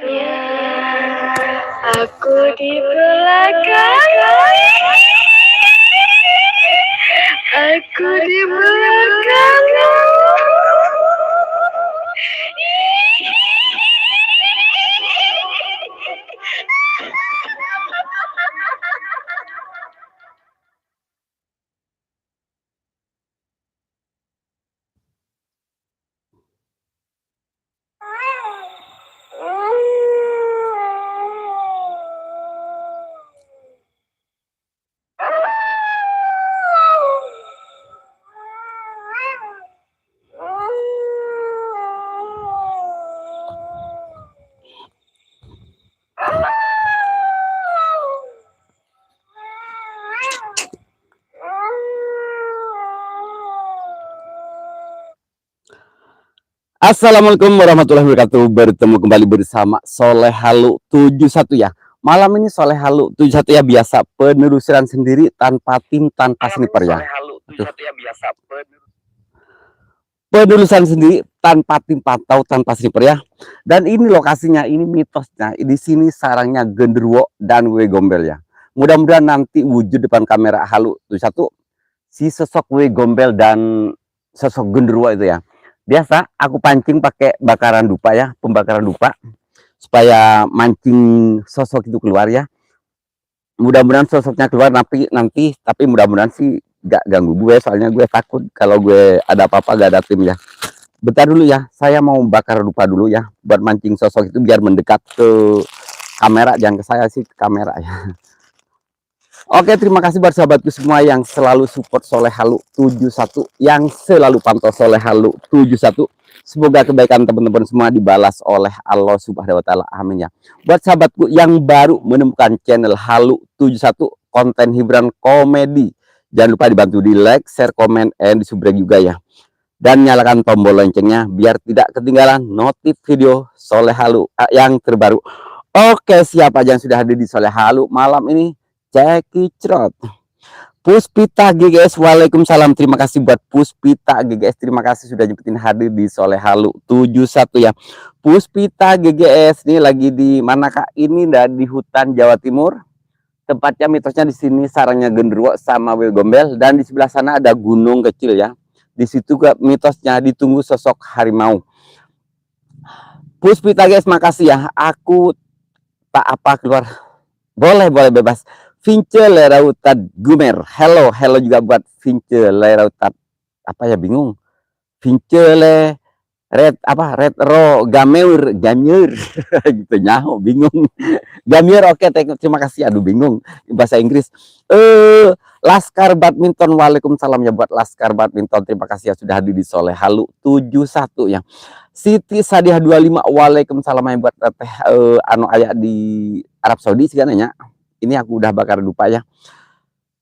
Ya, aku di belakang. Aku di belakang. Assalamualaikum warahmatullahi wabarakatuh. Bertemu kembali bersama Soleh Halu 71 ya. Malam ini Soleh Halu 71 ya, biasa penelusuran sendiri tanpa tim, tanpa sniper ya. Penelusuran sendiri tanpa tim pantau, tanpa sniper ya. Dan ini lokasinya, ini mitosnya. Di sini sarangnya genderuwo dan wewe gombel ya. Mudah-mudahan nanti wujud depan kamera Halu 71 si sosok wewe gombel dan sosok genderuwo itu ya. Biasa aku pancing pakai bakaran dupa ya, pembakaran dupa supaya mancing sosok itu keluar ya. Mudah-mudahan sosoknya keluar nanti tapi mudah-mudahan sih gak ganggu gue, soalnya gue takut kalau gue ada apa-apa gak ada tim ya. Bentar dulu ya, saya mau bakar dupa dulu ya buat mancing sosok itu biar mendekat ke kamera, jangan ke saya sih, ke kamera ya. Oke, terima kasih buat sahabatku semua yang selalu support Soleh Halu 71, yang selalu pantau Soleh Halu 71. Semoga kebaikan teman-teman semua dibalas oleh Allah Subhanahu wa taala. Amin ya. Buat sahabatku yang baru menemukan channel Halu 71 konten hiburan komedi, jangan lupa dibantu di like, share, komen, and di subscribe juga ya. Dan nyalakan tombol loncengnya biar tidak ketinggalan notif video Soleh Halu yang terbaru. Oke, siapa aja yang sudah hadir di Soleh Halu malam ini? Cekicrot. Puspita GGS, waalaikumsalam. Terima kasih buat Puspita GGS. Terima kasih sudah nyempetin hadir di Soleh Halu 71 ya. Puspita GGS ini lagi di mana Kak? Ini di hutan Jawa Timur. Tempatnya mitosnya di sini sarangnya genderuwo sama wewe gombel, dan di sebelah sana ada gunung kecil ya. Di situ juga mitosnya ditunggu sosok harimau. Puspita guys, makasih ya. Aku tak apa keluar. Boleh bebas. Vince Lerautat Gumer. Hello juga buat Vince Lerautat. Apa ya, bingung. Vince Le Red Ro Gameur gitu nyaho, bingung. Gameur, oke, terima kasih. Aduh, bingung bahasa Inggris. Laskar Badminton, waalaikumsalam ya buat Laskar Badminton. Terima kasih ya sudah hadir di Soleh Halu 71 ya. Siti Sadiah 25, waalaikumsalam ya buat anu ayah di Arab Saudi segalanya. Ini aku udah bakar dupa ya.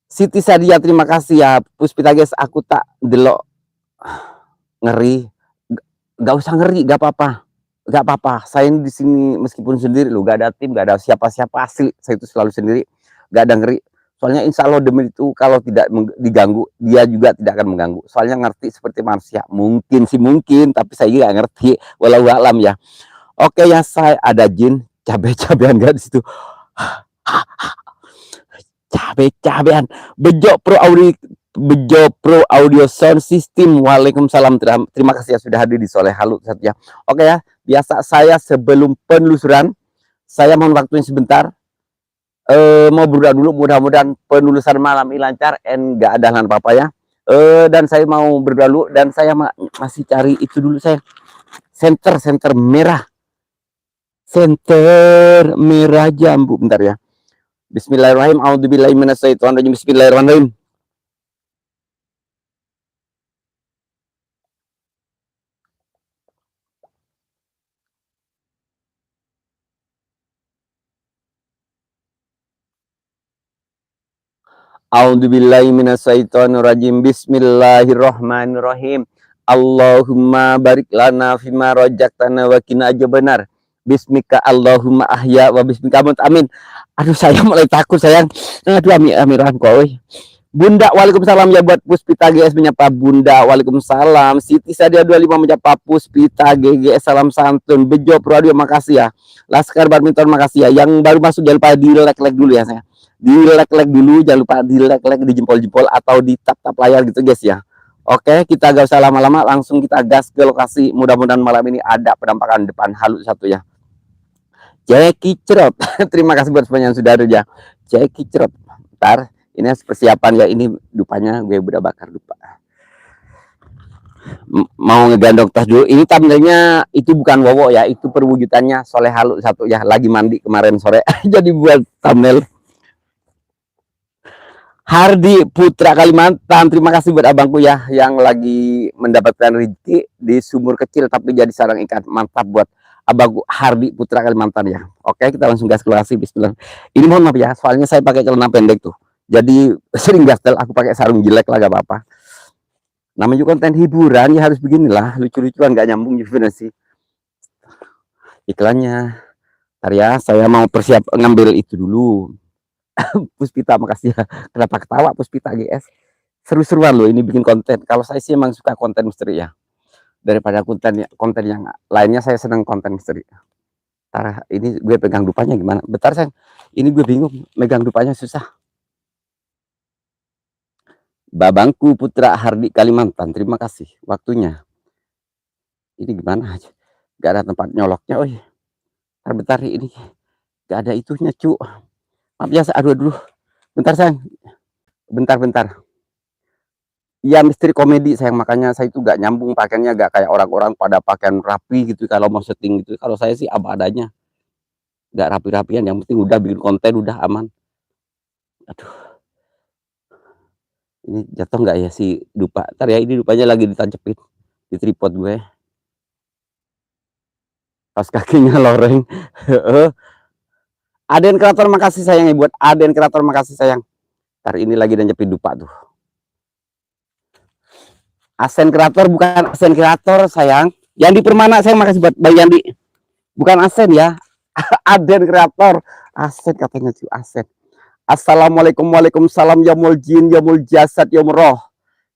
Siti Sadia, terima kasih ya. Puspita guys, aku tak delok ngeri. Gak usah ngeri, gak apa-apa. Saya di sini meskipun sendiri loh, gak ada tim, gak ada siapa-siapa, asli. Saya itu selalu sendiri, gak ada ngeri. Soalnya insya Allah demi itu kalau tidak diganggu, dia juga tidak akan mengganggu. Soalnya ngerti seperti manusia. Mungkin, tapi saya gak ngerti. Walau alam ya. Oke ya, saya ada jin cabe-cabean gak di situ. Cabe-cabean. Bejo Pro Audio Sound System, waalaikumsalam. Terima kasih ya sudah hadir di Soleh Halu ya. Oke ya, biasa saya sebelum penelusuran saya mohon waktunya sebentar. Mau berdoa dulu, mudah-mudahan penelusuran malam ini lancar and gak ada halangan apa-apa ya. Dan saya mau berdoa dulu, dan saya masih cari itu dulu, saya senter merah. Senter merah jambu, bentar ya. Bismillahirrahmanirrahim. A'udzubillahi minasyaitonirrajim. Bismillahirrahmanirrahim. A'udzubillahi minasyaitonirrajim. Bismillahirrahmanirrahim. Allahumma barik lana fima rojaktana wa qina adzabannar. Bismika Allahumma ahya wa bismika amut. Amin. Aduh, saya mulai takut sayang. Aduh, amin kowe. Bunda, waalaikumsalam ya buat Puspita GS menyapa Bunda, waalaikumsalam. Siti Sadia 25 menyapa Puspita GGS, salam santun. Bejo Proadio, makasih ya. Laskar Badminton, makasih ya. Yang baru masuk jangan lupa di like dulu ya saya. Di like dulu, jangan lupa di like di jempol-jempol atau di tap-tap layar gitu guys ya. Oke, kita gak usah lama-lama, langsung kita gas ke lokasi. Mudah-mudahan malam ini ada penampakan depan halu satu ya. Jeki Cerot, terima kasih buat semuanya yang sudah ada ya. Jeki Cerot, ntar ini persiapan ya, ini dupanya gue udah bakar dupa. Mau ngegandong tas dulu. Ini thumbnailnya itu bukan Wowo ya, itu perwujudannya Soleh Halu satu ya, lagi mandi kemarin sore. Jadi buat thumbnail. Hardi Putra Kalimantan, terima kasih buat abangku ya yang lagi mendapatkan rezeki di sumur kecil tapi jadi sarang ikan. Mantap buat abangku Hardi Putra Kalimantan ya. Oke, kita langsung gas ke lokasi. Bismillah. Ini mohon maaf ya, soalnya saya pakai celana pendek tuh. Jadi sering gatel, aku pakai sarung jelek lah, gak apa-apa. Namanya juga konten hiburan ya, harus beginilah, lucu-lucuan, gak nyambung juga sih iklannya. Ntar ya, saya mau persiap ngambil itu dulu. Puspita, makasih ya. Kenapa ketawa Puspita GS? Seru-seruan loh ini bikin konten. Kalau saya sih emang suka konten misteri ya. Daripada konten yang lainnya, saya senang konten misteri. Ntar ini gue pegang dupanya gimana? Bentar sayang, ini gue bingung megang dupanya, susah. Babangku Putra Hardi Kalimantan, terima kasih waktunya. Ini gimana aja? Gak ada tempat nyoloknya. Oh iya. Bentar ini gak ada itunya cu. Maaf ya, aduh dulu. Bentar sayang. Bentar. Ya misteri komedi sayang, makanya saya itu gak nyambung pakaiannya, gak kayak orang-orang pada pakaian rapi gitu kalau mau syuting gitu. Kalau saya sih apa adanya, gak rapi-rapian, yang penting udah bikin konten udah aman. Aduh, ini jatuh nggak ya si dupa? Ntar ya, ini dupanya lagi ditancepin di tripod gue. Pas kakinya loreng. Aden Kreator, makasih sayang ya buat Aden Kreator, makasih sayang. Ntar ini lagi ditancepin dupa tuh. Asen Kreator bukan Asen Kreator sayang. Yandi Permana sayang, makasih buat Bang Yandi. Bukan Asen ya. Aden Kreator. Asen katanya cuy, Asen. Assalamualaikum, waalaikumsalam ya mul jin, ya mul jasad, ya mul roh.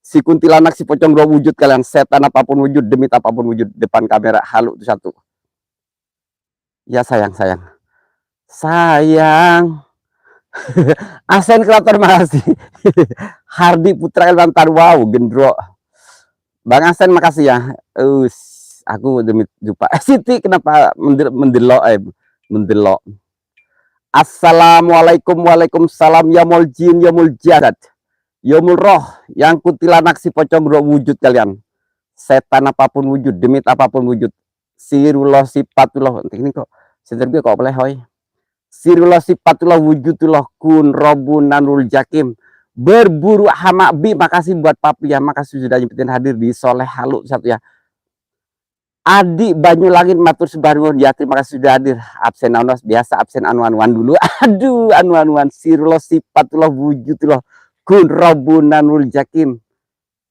Si kuntilanak, si pocong dua wujud kalian, setan apapun wujud, demi apapun wujud, depan kamera halu itu satu. Ya sayang. Asen Kreator, makasih. Hardi Putra Kalimantan, wow gendro. Bang Asen, makasih ya. Aku demi lupa. Siti kenapa mendelok. Assalamualaikum, waalaikumsalam ya mul jin, ya mul jasad, ya mul roh, yang kuntilanak si pocong dua wujud kalian, setan apapun wujud, demit apapun wujud, sirullah sifatullah. Ini kok sebentar gue kok boleh sirullah sifatullah wujudullah kun robunanul jakim, berburu hamabi. Makasih buat papi ya, makasih sudah nyempetin hadir di Soleh Halu satu ya. Adi Banyulangit matur sebaruan ya, terima kasih sudah hadir. Absen anuan biasa, absen anuan dulu. Aduh, anuan sirullah sifatullah wujudullah kun robunanul jakim,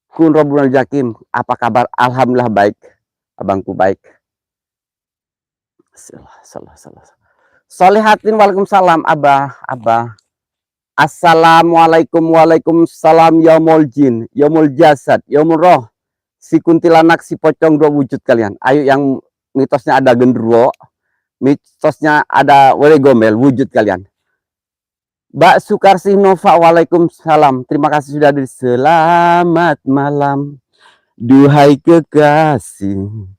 kun robunanul jakim. Apa kabar? Alhamdulillah baik, abangku baik. Salah. Solehatin, waalaikumsalam abah. Assalamualaikum, waalaikumsalam ya mul jin, ya mul jasad, ya mul roh, si kuntilanak, si pocong dua wujud kalian. Ayo yang mitosnya ada genderuwo, mitosnya ada wele gombel, wujud kalian. Mbak Sukarsih Nova, waalaikumsalam, terima kasih sudah hadir. Selamat malam, duhai kekasih,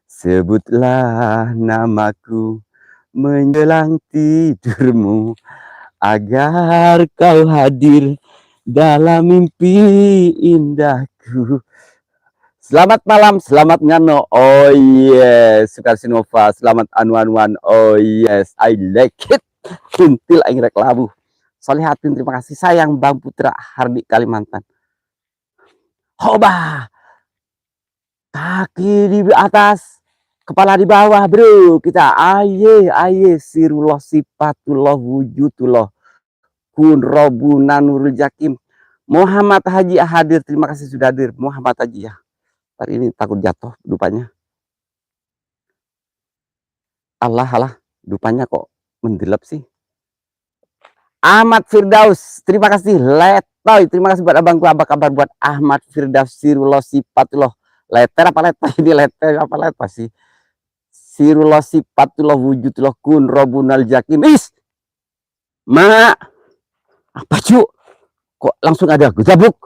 sebutlah namaku menjelang tidurmu, agar kau hadir dalam mimpi indahku. Selamat malam, selamat ngano. Oh yes, Sukarsinova, selamat anu-anuan. Oh yes, I like it. Kuntil aing rek labuh. Solehatin, terima kasih sayang Bang Putra Hardi Kalimantan. Hoba. Kaki di atas, kepala di bawah, bro. Kita aye sirullah sifatullah wujudullah kun robuna nurul jakim. Muhammad Haji hadir, terima kasih sudah hadir Muhammad Haji ya. Hari ini takut jatuh dupanya. Allah, dupanya kok mendelep sih. Ahmad Firdaus, terima kasih. Letoy, terima kasih buat abangku. Apa kabar buat Ahmad Firdaus Sirullah Sifatullah. Leter apa leter ini, leter apa leter sih? Sirullah Sifatullah Wujudullah Kun Robunal Jakim. Ma, apa cu? Kok langsung ada gejabuk?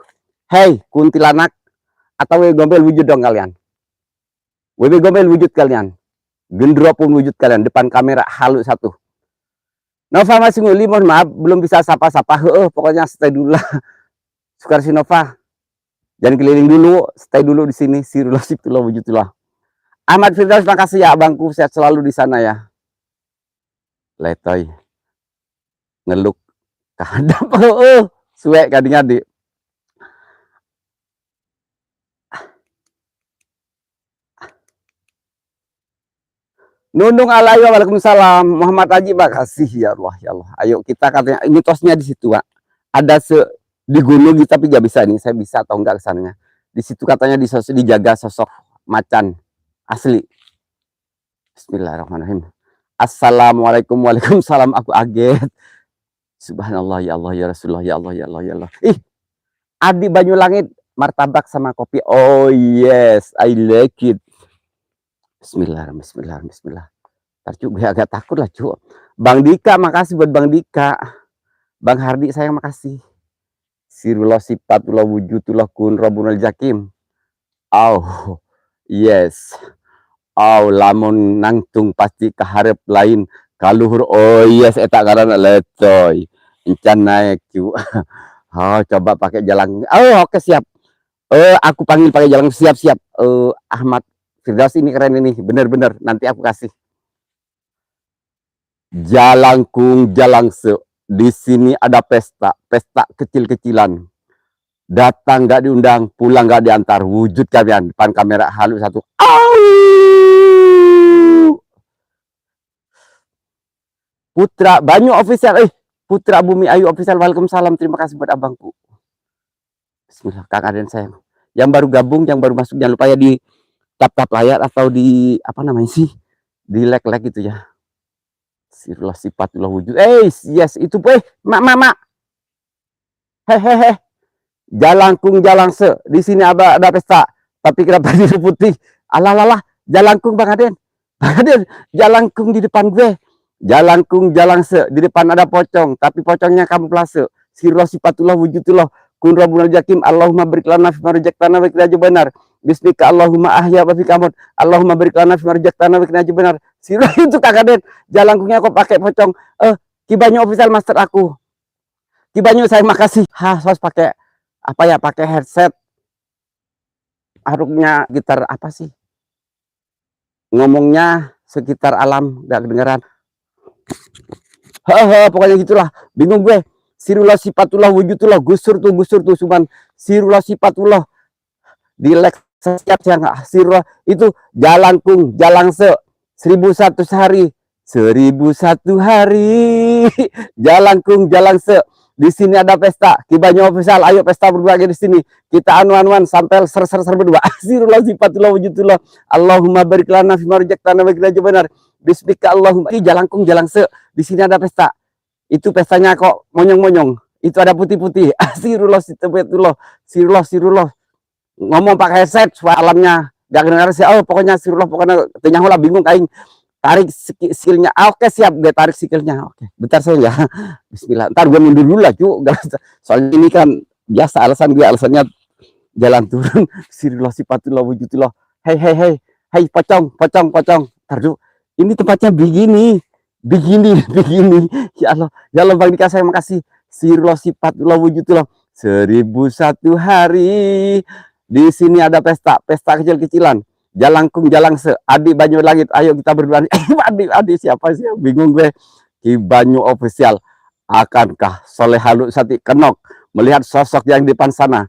Hei, kuntilanak atau WB Gombel wujud dong kalian. WB Gombel wujud kalian. Gendro pun wujud kalian. Depan kamera halu satu. Nova masih nguli, mohon maaf belum bisa sapa-sapa. Pokoknya stay dulu lah. Sukarsi Nova. Jangan keliling dulu, stay dulu di sini. Sirullah Sifatullah Wujudullah. Ahmad Firdaus, makasih ya abangku, sehat selalu di sana ya. Letoy. Ngeluk. Kadang suwek kadang-kadang. Nundung alayo, waalaikumsalam. Muhammad Haji, makasih ya Allah, ya Allah. Ayo kita katanya mitosnya di situ, Pak. Ada di gunung gitu, tapi gak bisa nih. Saya bisa atau enggak kesannya. Di situ katanya dijaga sosok macan asli. Bismillahirrahmanirrahim. Assalamualaikum, waalaikumsalam. Aku aget. Subhanallah, ya Allah, ya Rasulullah, ya Allah, ya Allah, ya Allah. Adi Banyulangit, martabak sama kopi. Oh yes, I like it. Bismillah, bismillah, bismillah. Gue agak takut lah, cu. Bang Dika, makasih buat Bang Dika. Bang Hardi, saya makasih. Sirullah Sifatullah Wujudullah Kun Robunal Jakim. Oh, yes. Oh, lamun nangtung pasti keharap lain. Kaluhur, oh yes, etak karena letoy. Encan naik, cu. Oh, coba pakai jalan. Oh, oke, siap. Aku panggil pakai jalan, siap-siap. Ahmad Firdaus ini keren ini, bener-bener. Nanti aku kasih. Jalangkung Jalangse. Di sini ada pesta, pesta kecil-kecilan. Datang nggak diundang, pulang nggak diantar. Wujud kalian depan kamera halus satu. Putra Banyu official, Putra Bumi Ayu official. Waalaikumsalam. Terima kasih buat abangku. Bismillah, Kang Aden sayang. Yang baru gabung, yang baru masuk, jangan lupa ya di tap-tap layar atau di apa namanya sih, di like gitu ya. Sirullah Sifatullah Wujud. Yes, itu mak. Hehehe. Jalangkung Jalangse. Di sini ada pesta. Tapi kenapa biru putih? Alah, Jalangkung Bang Aden. Bang Aden, Jalangkung di depan gue. Jalangkung Jalangse. Di depan ada pocong, tapi pocongnya kamu plase. Sirullah Sifatullah Wujudullah Kun Rabbunal Jakim. Allahumma barik lana fi ma razaqtana wa qina benar. Bismika Allahumma ahya wa fika amut. Allahumma barik lana fi ma razaqtana wa qina benar. Sirullah itu Kak Aden. Jalangkungnya kok pakai pocong. Kibanyu official master aku. Kibanyu saya makasih. Harus pakai apa ya? Pakai headset. Aruknya gitar apa sih? Ngomongnya sekitar alam, gak kedengeran. Pokoknya gitulah. Bingung gue. Sirullah Sifatullah Wujudullah. Gusur tuh cuman Sirullah Sifatullah. Di like setiap siang. Sirullah itu Jalangkung Jalangse. 1001 hari. 1001 hari. Jalangkung Jalangse. Di sini ada pesta. Kibanyu official. Ayo pesta berbagi di sini. Kita anu-anuan sampai ser berdua. Sirullah Sifatullah Wujudullah. Allahumma barik lana fi ma razaqtana wa qina benar. Bismika Allahumma. Ini Jalangkung Jalangse. Di sini ada pesta. Itu pestanya kok monyong-monyong. Itu ada putih-putih. Sirullah Sifatullah. Sirullah. Ngomong pakai headset. Suara alamnya gak kedengaran sih. Pokoknya Sirullah. Pokoknya tanya bingung kain. Tarik skillnya. Oke, siap, gue tarik skillnya. Oke, bentar saya ya. Bismillah. Ntar gue mundur dulu lah, cu. Soalnya ini kan biasa alasannya jalan turun. Sirullah Sifatullah Wujudullah. Hei, pocong. Ntar dulu. Ini tempatnya begini. Ya Allah Bang Dika, saya makasih. Sirullah Sifatullah Wujudullah. 1001 hari. Di sini ada pesta kecil-kecilan. Jalangkung Jalangse, Adi Banyu Langit. Ayo kita berdua. Adi siapa sih? Bingung gue. Kibanyu official. Akankah Soleh Halu Sati Kenok melihat sosok yang di depan sana?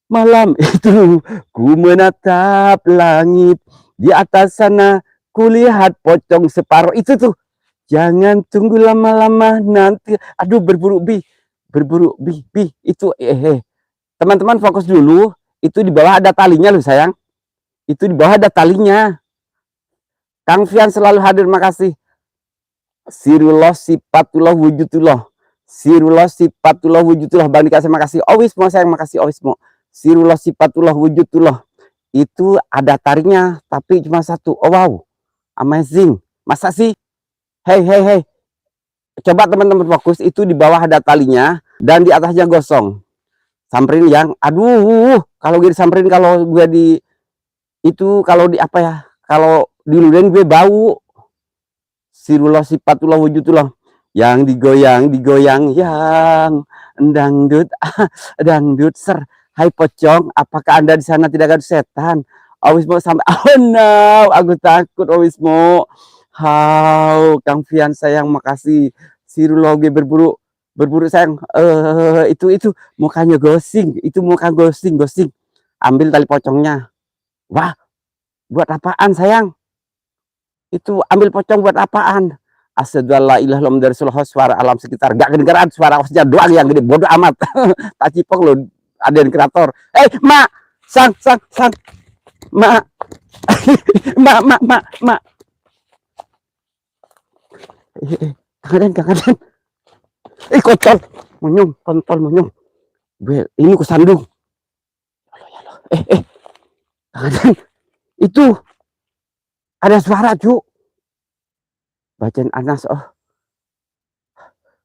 Malam itu ku menatap langit. Di atas sana kulihat pocong separuh. Itu tuh. Jangan tunggu lama-lama nanti. Aduh, berburu bi. Itu teman-teman fokus dulu. Itu di bawah ada talinya loh sayang. Itu di bawah ada talinya. Kang Fian selalu hadir, makasih. Sirullah Sifatullah Wujudullah. Sirullah sifatullah wujudullah. Bang dikasih makasih. Owismo sayang, makasih Owismo. Sirullah sifatullah wujudullah. Itu ada tariknya, tapi cuma satu. Oh wow, amazing. Masa sih? Hey, hey, hey. Coba teman-teman fokus, itu di bawah ada talinya dan di atasnya gosong. Samperin yang, aduh, kalau gue disamperin, kalau gue di itu, kalau di apa ya? Kalau diludahin gue bau. Sirullah sifatullah wujudullah. Yang digoyang yang dangdut dangdut ser. Hai pocong, apakah Anda di sana tidak ada setan? Awismo sampai oh no, aku takut Awismo. How Kang Fian sayang, makasih. Sirullah gue berburu berburu sayang. Itu mukanya ghosting, itu muka ghosting. Ambil tali pocongnya. Wah, buat apaan sayang? Itu ambil pocong buat apaan? Asyhadu alla ilaha illallah Rasulullah. Suara alam sekitar gak kedengeran, suara osnya doang yang gede, bodoh amat. Tak cipok lo, ada yang kreator. Mak, sang, mak, mak. Kangen. Kontol, monyong. Gue, ini kusandung. Kangen. Itu ada suara cu. Bacain Anas, oh.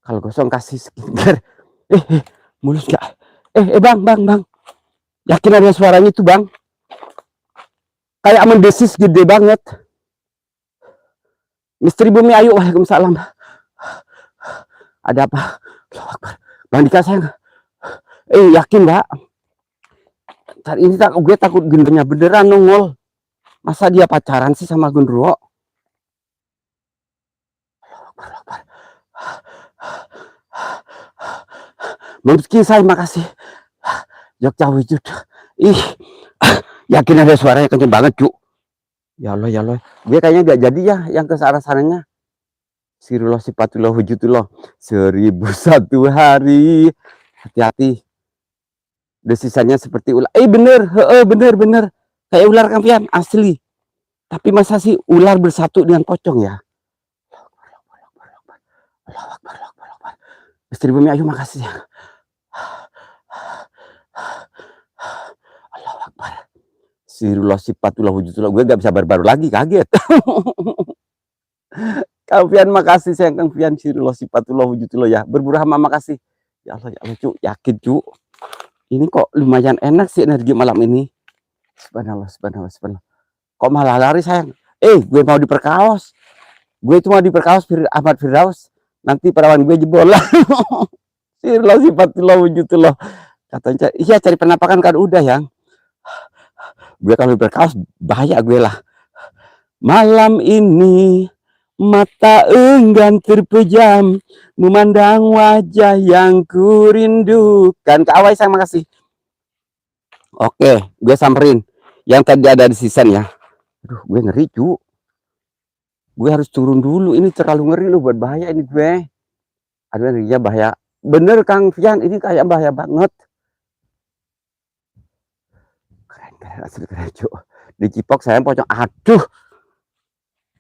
Kalau gosong kasih skincare. Mulus gak? Bang. Yakin ada suaranya itu bang? Kayak mendesis gede banget. Misteri Bumi, ayo. Waalaikumsalam. Ada apa? Bang Dika sayang. Yakin gak? Ntar ini gue takut gendernya beneran nongol. Masa dia pacaran sih sama Gundurwo? Meski saya makasih. Jogja wujud. Yakin ada suaranya kenceng banget cu. Ya Allah. Gue kayaknya gak jadi ya yang ke arah sananya. Sirullah sifatullah wujudullah. 1001 hari. Hati-hati. Desisanya seperti ular. Bener. Kayak ular Kang Fian, asli. Tapi masa sih ular bersatu dengan pocong ya? Misteri Bumi, ayo makasih ya. Allahu Akbar. Sirullah sifatullah wujudullah. Gue gak bisa baru lagi, kaget. Kang Fian makasih sayang, Kang Fian. Sirullah sifatullah wujudullah ya. Berburahma makasih. Ya Allah cu, yakin cu. Ini kok lumayan enak sih energi malam ini. Subhanallah. Kok malah lari sayang? Gue mau diperkaos. Gue cuma diperkaos Ahmad Firdaus. Nanti perawan gue jebol lah. Sirullah sifatullah wujudullah. Katanya, iya cari penampakan kan udah yang. Gue kalau berkaos bahaya gue lah. Malam ini mata enggan terpejam memandang wajah yang kurindukan. Kak Awai saya makasih. Oke, gue samperin. Yang tadi ada di season ya. Aduh, gue ngeri cu. Gue harus turun dulu. Ini terlalu ngeri loh, buat bahaya ini gue. Aduh, energinya bahaya. Bener Kang Fian, ini kayak bahaya banget. Keren, asli keren cu. Dicipok saya pocong. Aduh.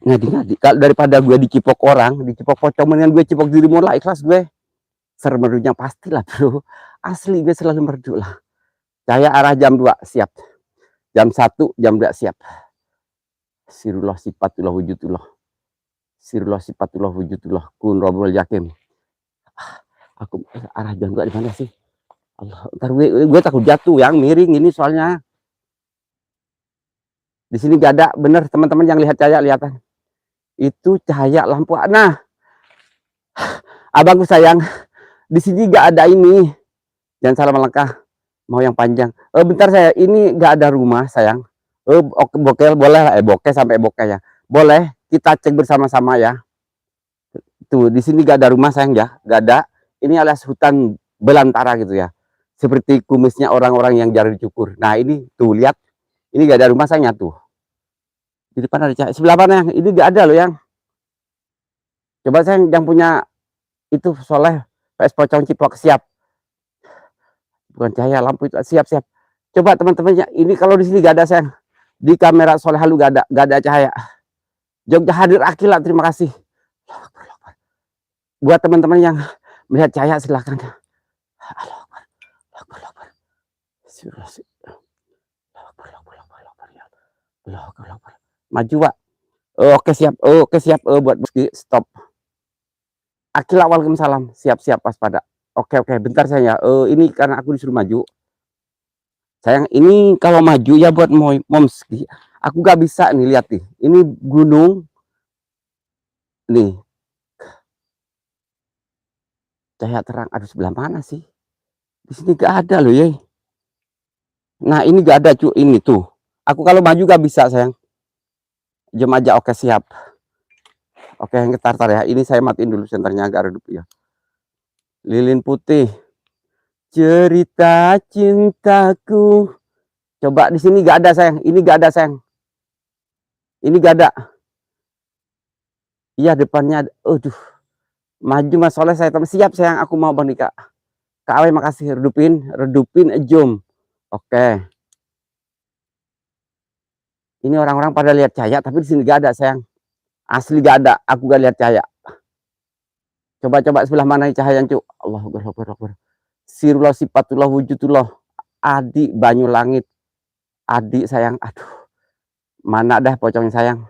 Ngadi. Kalau daripada gue dicipok orang, dicipok pocong, mendingan gue cipok diri mulai ikhlas gue. Sermerdunya pastilah bro. Asli gue selalu merdu lah. Saya arah jam 2 siap. Jam 1 jam 2 siap. Sirullah sifatullah wujudullah. Sirullah sifatullah wujudullah. Kun robul yakin. Aku arah jam 2 di mana sih? Allah, ntar gue takut jatuh yang miring ini soalnya. Di sini gak ada, bener teman-teman yang lihat cahaya, lihatan. Itu cahaya lampu. Nah, abangku sayang, di sini gak ada ini. Jangan salah melangkah. Mau yang panjang. Bentar saya, ini gak ada rumah sayang. Bokeh boleh lah, bokeh sampai bokeh ya. Boleh, kita cek bersama-sama ya. Tuh, di sini gak ada rumah sayang ya, gak ada. Ini alias hutan belantara gitu ya. Seperti kumisnya orang-orang yang jarang dicukur. Nah ini tuh lihat, ini gak ada rumah sayangnya tuh. Di depan ada cahaya. Sebelah mana yang ini gak ada loh yang. Coba sayang yang punya itu soleh PS pocong cipok siap. Bukan cahaya lampu itu siap. Coba teman-temannya ini kalau di sini gak ada sayang. Di kamera soleh halu gak ada cahaya. Jogja hadir Akila, terima kasih. Buat teman-teman yang melihat cahaya silakan. Allahu Akbar, Allahu Akbar. Maju, Pak. Oke siap, oke siap, buat stop. Akila, waalaikumsalam. Siap-siap waspada. Oke, bentar saya. Ini karena aku disuruh maju. Sayang, ini kalau maju ya buat moms. Aku gak bisa nih, lihat nih. Ini gunung. Nih. Cahaya terang. Aduh, sebelah mana sih? Di sini gak ada loh ya. Nah, ini gak ada cu. Ini tuh. Aku kalau maju gak bisa sayang. Jam aja, oke siap. Oke, yang ketar-tar ya. Ini saya matiin dulu senternya agak redup ya. Lilin putih. Cerita cintaku. Coba di sini gak ada sayang. Ini gak ada sayang. Ini gak ada. Iya depannya. Aduh. Maju Mas Soleh saya teman. Siap sayang. Aku mau Bang Dika. Kak Awe makasih. Redupin jom. Oke. Ini orang-orang pada lihat cahaya. Tapi di sini gak ada sayang. Asli gak ada. Aku gak lihat cahaya. Coba sebelah mana cahaya cu. Allahu Akbar. Sirullah sifatullah wujudullah. Adik banyu langit. Adik sayang. Aduh. Mana dah pocongnya sayang.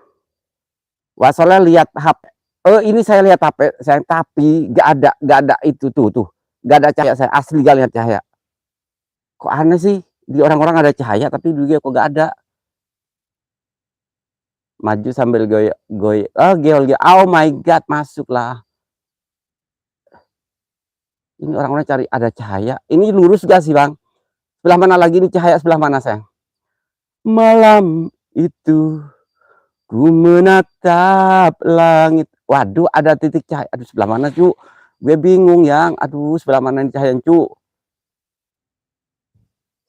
Wasoleh lihat HP. Ini saya lihat HP sayang. Tapi gak ada itu tuh. Gak ada cahaya saya. Asli gak lihat cahaya. Kok aneh sih. Di orang-orang ada cahaya. Tapi di dia kok gak ada. Maju sambil goyang. Oh my god. Masuklah. Ini orang-orang cari ada cahaya. Ini lurus gak sih bang? Sebelah mana lagi nih cahaya? Sebelah mana sayang? Malam itu ku menatap langit. Waduh, ada titik cahaya. Aduh, sebelah mana cu? Gue bingung yang. Aduh, sebelah mana nih cahaya cu?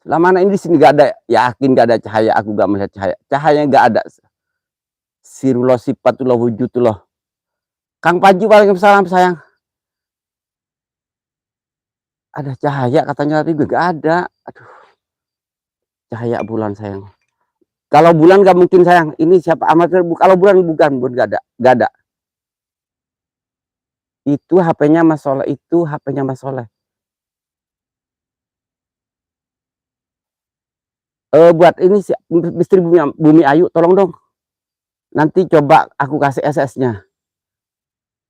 Sebelah mana ini? Di sini gak ada. Yakin gak ada cahaya. Aku gak melihat cahaya. Cahayanya gak ada. Sirullah sifatullah wujudullah. Kang Panji, waalaikumsalam sayang. Ada cahaya katanya tapi gak ada. Aduh. Cahaya bulan sayang. Kalau bulan gak mungkin sayang. Ini siapa amatir? Kalau bulan bukan gak ada. Itu HP-nya Mas Soleh. Itu HP-nya Mas Soleh. Buat ini misteri Bumi Ayu, tolong dong. Nanti coba aku kasih SS-nya.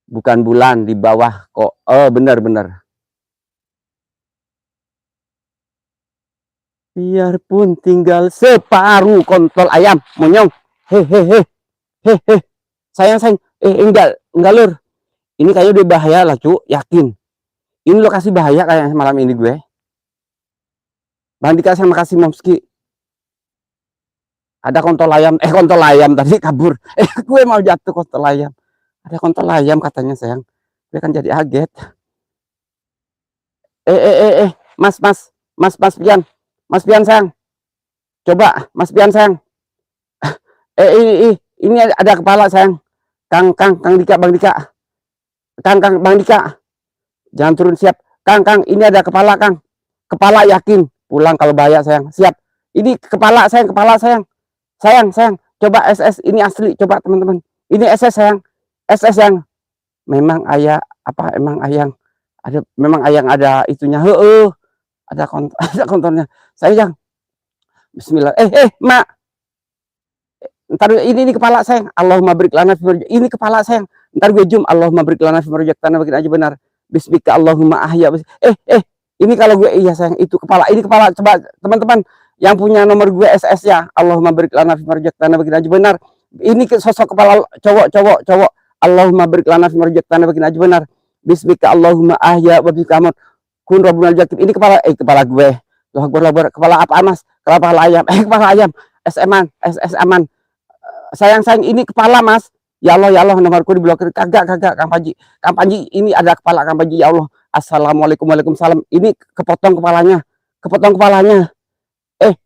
Bukan bulan di bawah kok. Bener. Biarpun tinggal separuh kontol ayam monyong. Hehehe. Sayang. Enggak lur. Ini kayaknya udah bahaya lah cu. Yakin. Ini lokasi bahaya kayaknya malam ini gue. Bang Dika sama kasih Momski. Ada kontol ayam tadi kabur. Gue mau jatuh kontol ayam. Ada kontol ayam katanya sayang. Gue kan jadi aget. Mas Pian. Mas Pian sayang. Coba Mas Pian sayang. Ini ada kepala sayang. Kang Dika, Bang Dika. Bang Dika. Jangan turun siap. Kang, ini ada kepala Kang. Kepala yakin. Pulang kalau bahaya sayang. Siap. Ini kepala sayang. Sayang. Coba SS ini asli. Coba teman-teman. Ini SS sayang. SS yang memang ayah apa emang ayang ada memang ayang ada itunya. Ada kontornya. Sayang. Bismillah. Mak. Ntar ini kepala sayang. Allahumma barik lana fi marjak. Ini kepala sayang. Ntar gue zoom. Allahumma barik lana fi marjak. Tanah bikin aja benar. Bismika Allahumma ahya. Ini kalau gue iya sayang itu kepala. Ini kepala. Coba teman-teman yang punya nomor gue SS ya. Allahumma barik lana fi marjak. Tanah bikin aja benar. Ini sosok kepala cowok. Allahumma barik lana fi marjak. Tanah bikin aja benar. Bismika Allahumma ahya wa bika amut. Kun rabbunal jakim. Ini kepala gue. Kepala apa Mas? Kepala ayam. Kepala ayam. SS aman. Sayang ini kepala Mas. Ya Allah nomorku diblokir. Kagak Kang Panji ini ada kepala Kang Panji. Ya Allah. Assalamualaikum waalaikumsalam. Ini kepotong kepalanya.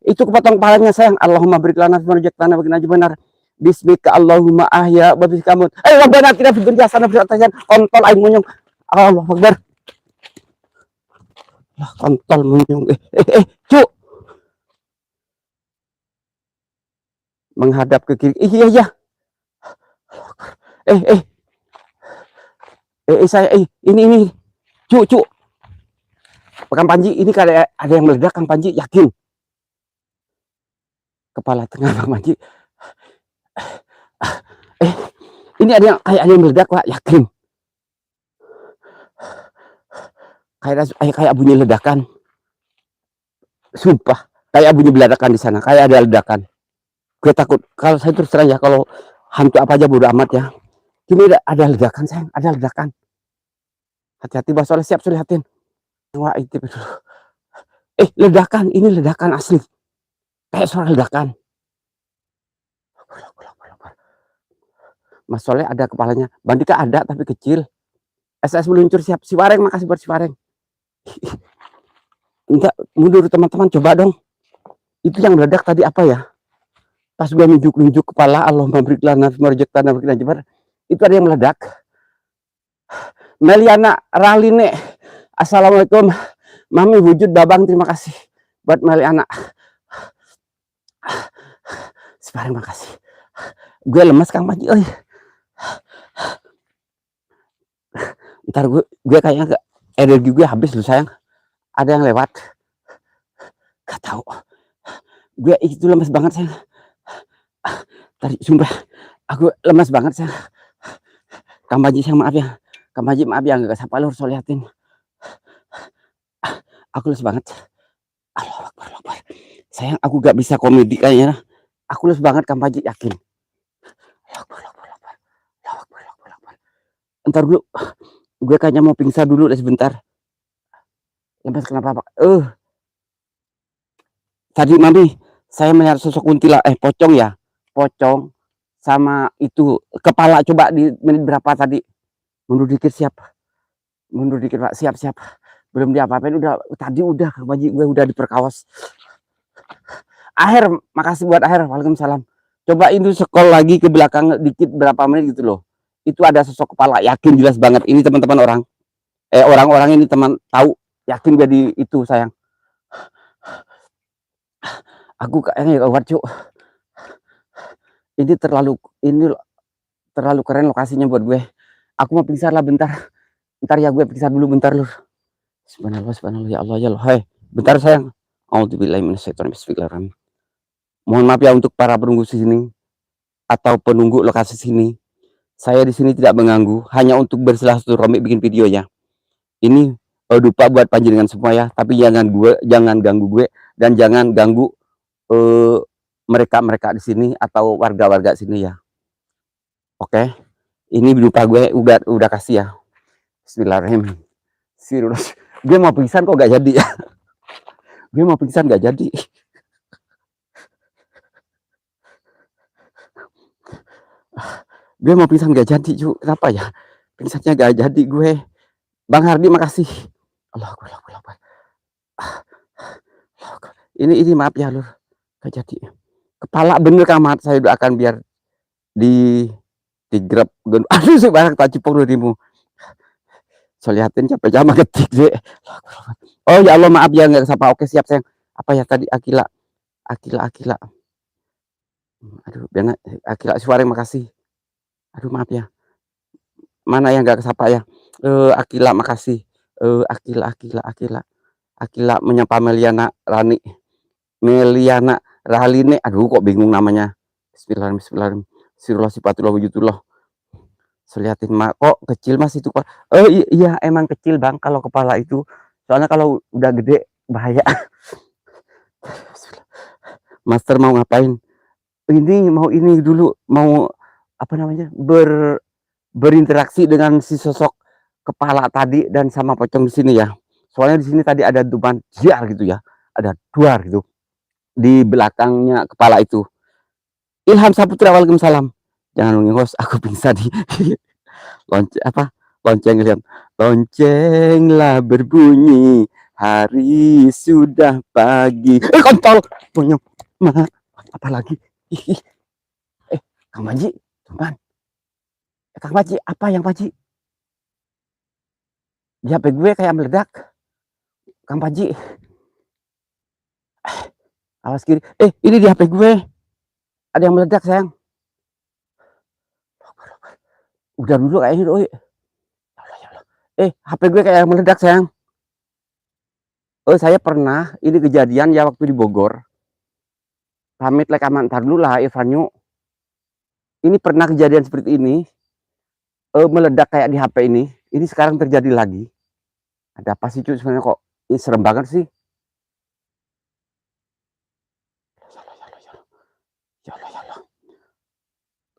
Itu kepotong kepalanya sayang. Allahumma barik lana fi marjak tanah bikin aja benar. Bismika Allahumma ahya wa bika amut. Rabbana atina fid dunya hasanah wa fil akhirati hasanah. Kontol aing munyung. Allahu Akbar. Kontol munyung. Cuk. Menghadap ke kiri. Iya. Saya ini Cuk. Kang Panji, ini kayak ada yang meledak, Kang Panji, yakin. Kepala tengah Kang Panji. Ini ada yang meledak, Pak, yakin. Kayak bunyi ledakan. Sumpah, kayak bunyi ledakan di sana, kayak ada ledakan. Gue takut. Kalau saya terus terang ya, kalau hantu apa aja bodo amat ya. Ini ada ledakan, sayang, ada ledakan. Hati-hati, Bang Soleh, siap, lihatin. Wah, itu ledakan, ini ledakan asli. Kayak suara ledakan. Mas Soleh ada kepalanya. Bandika ada, tapi kecil. SS meluncur, siap. Si Wareng, makasih buat si Wareng. Enggak, mundur teman-teman, coba dong. Itu yang meledak tadi apa ya? Pas gue nunjuk kepala, Allah memberi lana merjektan dan jebar, itu ada yang meledak. Meliana Raline, assalamualaikum. Mami wujud babang, terima kasih buat Meliana. Sekarang makasih. Gue lemas Kang Panji. Ntar gue kayaknya energi gue habis loh, sayang. Ada yang lewat. Gak tahu. Gue itu lemas banget, sayang. Tadi sumpah aku lemas banget, sayang. Kang Panji, sayang, maaf ya. Kang Panji, maaf ya, gak sapa lu, harus liatin. Aku lemas banget. Allah Akbar. Sayang, aku gak bisa komedi kayaknya. Aku lemas banget, Kang Panji, yakin. Allah Akbar. Entar dulu. Gue kayaknya mau pingsan dulu deh sebentar. Lemas kenapa, Pak? Tadi Mami, saya melihat sosok kuntilanak, pocong ya. Pocong sama itu kepala, coba di menit berapa tadi? Mundur dikit, siap. Mundur dikit, Pak. Siap. Belum diapa-apain, tadi udah Kang Panji, gue udah diperkawas. Akhir, makasih buat Akhir. Waalaikumsalam. Coba itu scroll lagi ke belakang dikit berapa menit gitu loh. Itu ada sosok kepala, yakin jelas banget. Ini teman-teman orang-orang ini teman tahu, yakin gak di itu, sayang. Aku kayaknya gak kuat, Cuk. Ini terlalu keren lokasinya buat gue. Aku mau pingsan lah bentar. Bentar ya, gue pingsan dulu bentar, Lur. Subhanallah, ya Allah, ya Allah. Hai, bentar, sayang. Bismillahirrahmanirrahim. Mohon maaf ya untuk para penunggu sini atau penunggu lokasi sini. Saya di sini tidak mengganggu, hanya untuk bersilaturahmi bikin videonya. Ini dupa buat panjenengan semua ya, tapi jangan ganggu gue dan jangan ganggu mereka di sini atau warga-warga sini ya. Oke. Ini dupa gue udah kasih ya. Bismillahirrahmanirrahim. Gue mau pingsan kok gak jadi ya. Gue mau pingsan gak jadi. Gue mau pingsan gak jadi, Cu. Kenapa ya? Pingsannya gak jadi gue. Bang Hardi, makasih. Allah. Ini maaf ya, Lur. Gak jadi. Kepala bener Kang Mat, saya doakan biar digrab. Aduh, sebarang tak cipok dirimu. So lihatin capek ngetik deh. Oh ya Allah, maaf ya nggak sapa. Oke, siap, sayang. Apa ya tadi? Akila. Aduh, benar. Akila suara, makasih. Aduh, maaf ya. Mana yang nggak kesapa ya? Akila, makasih. Akila menyapa Meliana Rahaline. Aduh, kok bingung namanya. Bismillahirrahmanirrahim. Sirullah sifatullah wujudullah. Lihatin mak, kok kecil Mas itu, Pak. Iya emang kecil Bang kalau kepala itu. Soalnya kalau udah gede bahaya. Master mau ngapain? Ini dulu mau apa namanya? Berinteraksi dengan si sosok kepala tadi dan sama pocong di sini ya. Soalnya di sini tadi ada duman jiar gitu ya. Ada duar gitu di belakangnya kepala itu. Ilham Saputra, waalaikumsalam. Jangan ngingos, aku pingsan di loncenglah berbunyi, hari sudah pagi. Kontol punya apa lagi? Kang Panji, teman. Kang Panji, apa yang Panji? Di HP gue kayak meledak. Kang Panji. Awas kiri. Ini di HP gue. Ada yang meledak, sayang. Udah dulu kayaknya, doi. Ya Allah. HP gue kayak meledak sayang. Saya pernah, ini kejadian ya waktu di Bogor. Pamit lek aman, entar dulu lah Irfanyu. Ini pernah kejadian seperti ini, meledak kayak di HP ini. Ini sekarang terjadi lagi. Ada apa sih cuy sebenarnya kok ini serem banget sih? Ya Allah, ya Allah.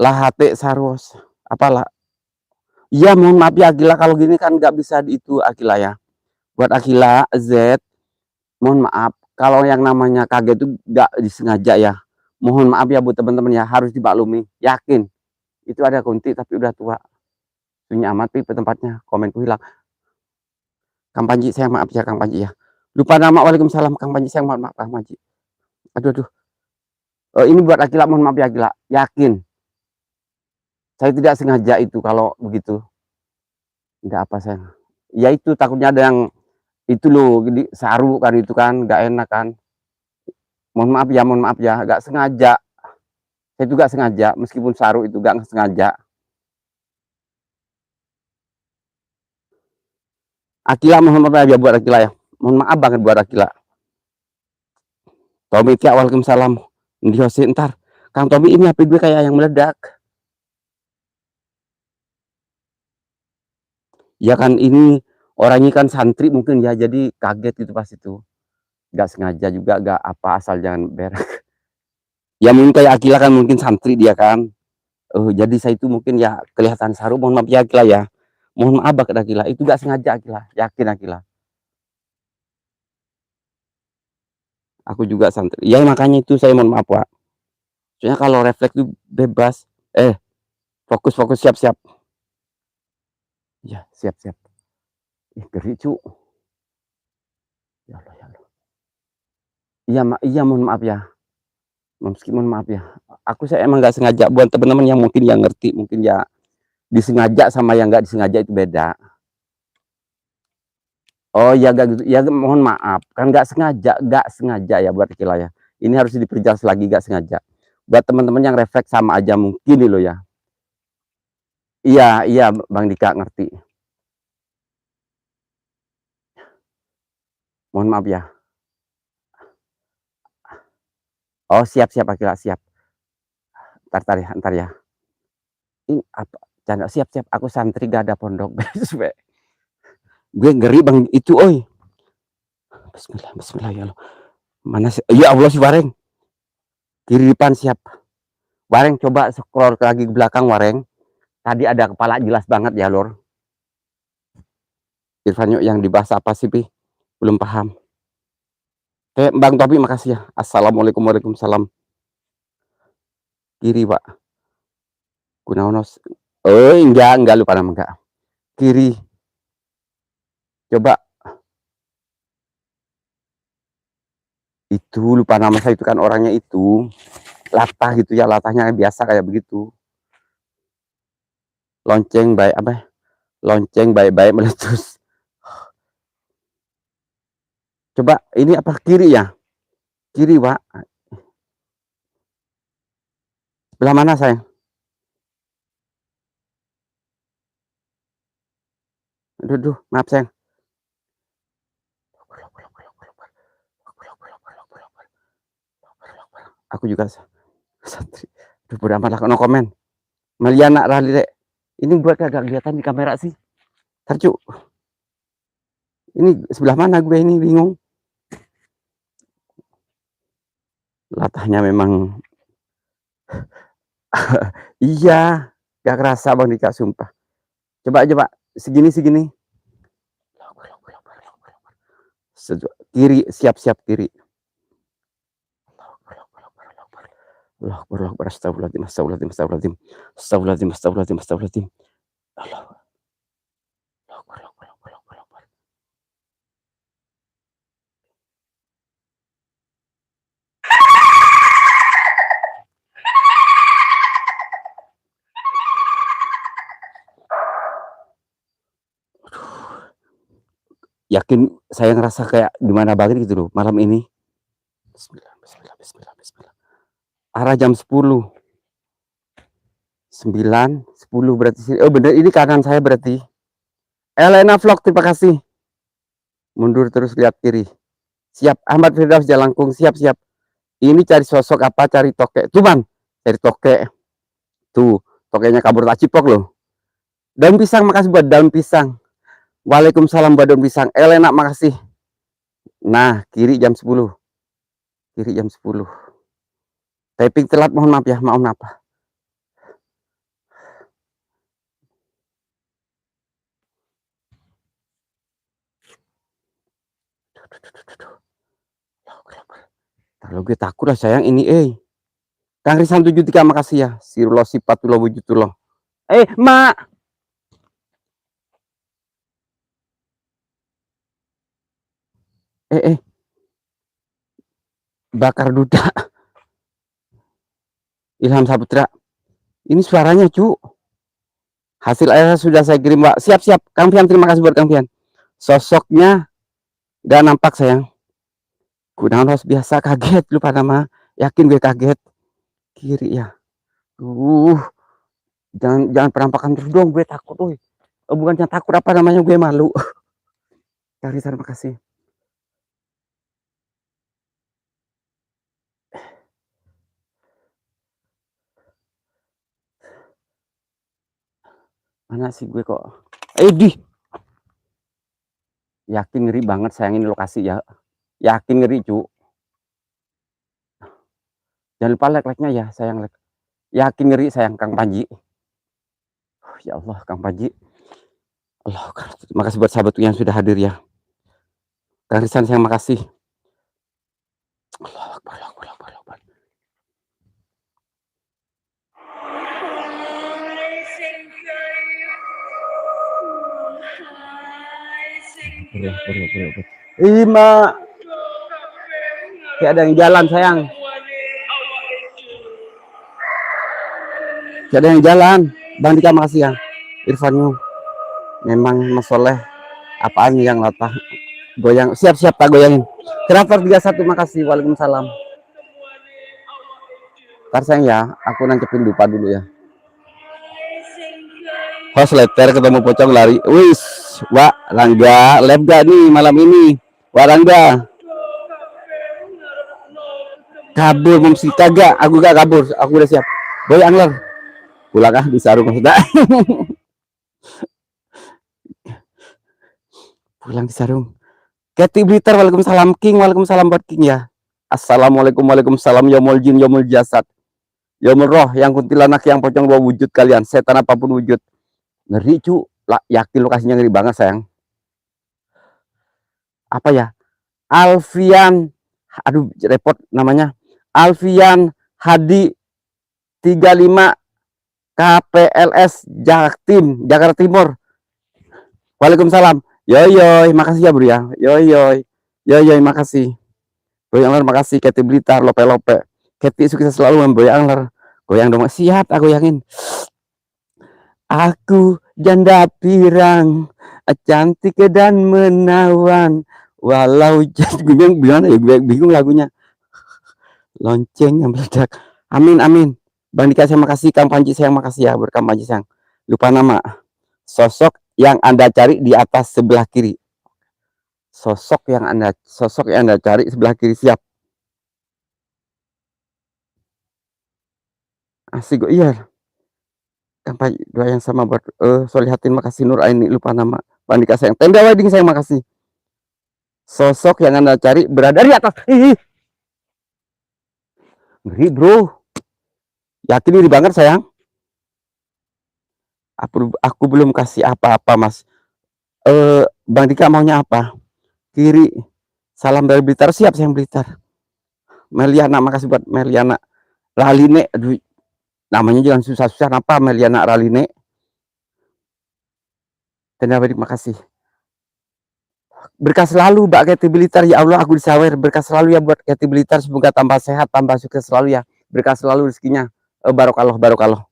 Lah hati Saros. Apalah? Iya mohon maaf ya Akila kalau gini kan nggak bisa itu Akila ya. Buat Akila Z, mohon maaf kalau yang namanya kaget itu nggak disengaja ya. Mohon maaf ya buat teman-teman ya, harus dimaklumi. Yakin itu ada kunti tapi udah tua. Sunyi amat pi tempatnya, komenku hilang. Kang Panji sayang maaf ya Kang Panji ya. Lupa nama. Waalaikumsalam Kang Panji sayang maaf Kang Panji. Aduh aduh. Ini buat Akila mohon maaf ya Akila. Yakin saya tidak sengaja itu kalau begitu. Tidak apa sayang. Ya itu takutnya ada yang itu loh saru kan itu kan nggak enak kan. Mohon maaf ya nggak sengaja. Saya juga sengaja meskipun saru itu nggak sengaja. Akila mohon maaf ya buat Akila ya. Mohon maaf banget buat Akila. Tommy Tia waalaikumsalam. Di Jose ntar. Kang Tommy ini HP gue kayak yang meledak. Ya kan ini orangnya kan santri mungkin ya jadi kaget itu pas itu. Nggak sengaja juga nggak apa asal jangan berak. Ya mungkin kayak Akila kan mungkin santri dia kan. Jadi saya itu mungkin ya kelihatan saru. Mohon maaf ya Akila ya. Mohon maaf banget Akila. Itu nggak sengaja Akila. Yakin Akila. Aku juga santri. Ya makanya itu saya mohon maaf Pak. Soalnya kalau refleks itu bebas. Fokus siap-siap. Ya siap-siap. Geri cu. Ya Allah ya Allah. Iya mohon maaf ya. Mohon maaf ya. Saya emang nggak sengaja buat teman-teman yang mungkin yang ngerti mungkin ya disengaja sama yang nggak disengaja itu beda. Oh ya gak gitu ya mohon maaf kan nggak sengaja ya buat Akila ya. Ini harus diperjelas lagi nggak sengaja. Buat teman-teman yang refleks sama aja mungkin loh ya. Iya Bang Dika ngerti. Mohon maaf ya. Oh siap Akila siap. Ntar ya. Ini apa? Canda siap aku santri gak ada pondok. Gue ngeri Bang itu oi. Bismillah ya Allah. Mana sih? Ya Allah si Wareng. Kiri depan siap. Wareng coba scroll lagi ke belakang Wareng. Tadi ada kepala jelas banget ya Lor. Irfan yang dibahas apa sih Pi? Belum paham. Bang Topi makasih ya. Assalamualaikum waalaikumsalam. Kiri Pak. Gunaonos. Enggak lupa nama enggak. Kiri. Coba. Itu lupa nama saya itu kan orangnya itu. Latah gitu ya, latahnya biasa kayak begitu. Lonceng baik apa? Lonceng baik-baik meletus. Coba ini apa kiri ya? Kiri Pak. Belah mana sayang? Aduh, maaf sayang. Aku juga santri. Aduh, bodo amat lah no komen. Meliana Rali dek. Ini gue kagak kelihatan di kamera sih. Tarcu. Ini sebelah mana gue ini bingung. Latahnya memang iya, gak kerasa Bang Dika sumpah. Coba aja Pak, segini. Kiri, siap kiri. Astagfirullahaladzim. Yakin saya ngerasa kayak gimana banget gitu loh malam ini. Bismillah. Arah jam 10. 9, 10 berarti. Oh bener ini kanan saya berarti. Elena Vlog, terima kasih. Mundur terus, lihat kiri. Siap. Ahmad Firdaus Jalangkung, siap-siap. Ini cari sosok apa? Cari tokek. Tuh man, cari tokek. Tuh, tokeknya kabur tak cipok loh. Daun pisang, makasih buat daun pisang. Waalaikumsalam buat daun pisang. Elena, makasih. Nah, kiri jam 10. Kiri jam 10. Typing telat, mohon maaf ya, maaf apa. Kalau gue takut lah sayang ini, Kang Risan 73, makasih ya. Sirullah sifatullah wujudullah. Mak. Bakar duda. Ilham Saputra. Ini suaranya, cu. Hasil akhirnya sudah saya kirim, Mbak. Siap-siap. Kang Pian, terima kasih buat Kang Pian. Sosoknya gak nampak, sayang. Kunaon harus biasa kaget, lupa nama. Yakin gue kaget. Kiri ya. Jangan perampakan terus dong, gue takut, woy. Bukan yang takut, apa namanya, gue malu. Kang Risan, makasih. Mana sih gue kok? Di. Yakin ngeri banget sayang ini lokasi ya. Yakin ngeri, cu. Jangan lupa like-nya ya, sayang like. Yakin ngeri sayang, Kang Panji. Ya Allah, Kang Panji. Allah, terima kasih buat sahabat yang sudah hadir ya. Kang Risan, sayang makasih. Allah Akbar, Allah Akbar, Allah Akbar. Mak. Kayak ada yang jalan sayang. Kayak ada yang jalan. Bang Dika, makasih ya. Irfanyu. Memang Mas Soleh. Apaan yang latah goyang? Siap-siap tak goyangin. Kreator 31, makasih. Waalaikumsalam. Ntar sayang ya, aku nancepin lupa dulu ya. Host letter ketemu pocong lari. Wis, Wak Rangga, lab gak nih malam ini? Wak Rangga. Kabur mumsi kagak, aku gak kabur, aku udah siap. Boy Angler. Pulang di sarung maksudnya. Pulang di sarung. Keti Blitter, waalaikumsalam King, waalaikumsalam buat King ya. Assalamualaikum, waalaikumsalam, yomul jin, yomul jasad, yomul roh, yang kuntilanak, yang pocong bawa wujud kalian, setan apapun wujud. Ngeri, cu. Lah, yakin lokasinya ngeri banget sayang. Apa ya? Alfian, aduh repot namanya. Alfian Hadi 35 KPLS Jaktim, Jakarta Timur. Waalaikumsalam. Yoyoy, makasih ya bro ya. Yoyoy, makasih. Boy Angler, makasih. Keti Blitar, lope-lope. Keti sukses selalu, Boy Angler. Goyang dong, siap, aku goyangin. Aku janda pirang, cantik dan menawan. Walau bingung gimana ya, gue bingung lagunya. Lonceng yang meledak. Amin, amin. Bang Dika, saya makasih. Kang Panji, saya makasih ya. Berkam Panji, sayang. Lupa nama. Sosok yang Anda cari di atas sebelah kiri. Sosok yang Anda cari sebelah kiri, siap. Asik kok, iya. Kang Panji, doa yang sama buat Solihatin, makasih. Nur Aini, lupa nama. Bang Dika, sayang. Tenda wedding, saya makasih. Sosok yang Anda cari berada di atas. Ngeri, bro. Yakin diri banget, sayang. Aku belum kasih apa-apa, Mas. Bang Dika maunya apa? Kiri. Salam dari Blitar, siap sayang Blitar. Meliana, makasih buat Meliana. Raline, aduh, namanya jangan susah-susah. Apa Meliana Raline? Tenda wedding, makasih. Berkah selalu Mbak Keti Blitar, ya Allah aku disawer. Berkah selalu ya buat Keti Blitar, semoga tambah sehat, tambah sukses selalu ya. Berkah selalu rezekinya. Barokallah, barokallah.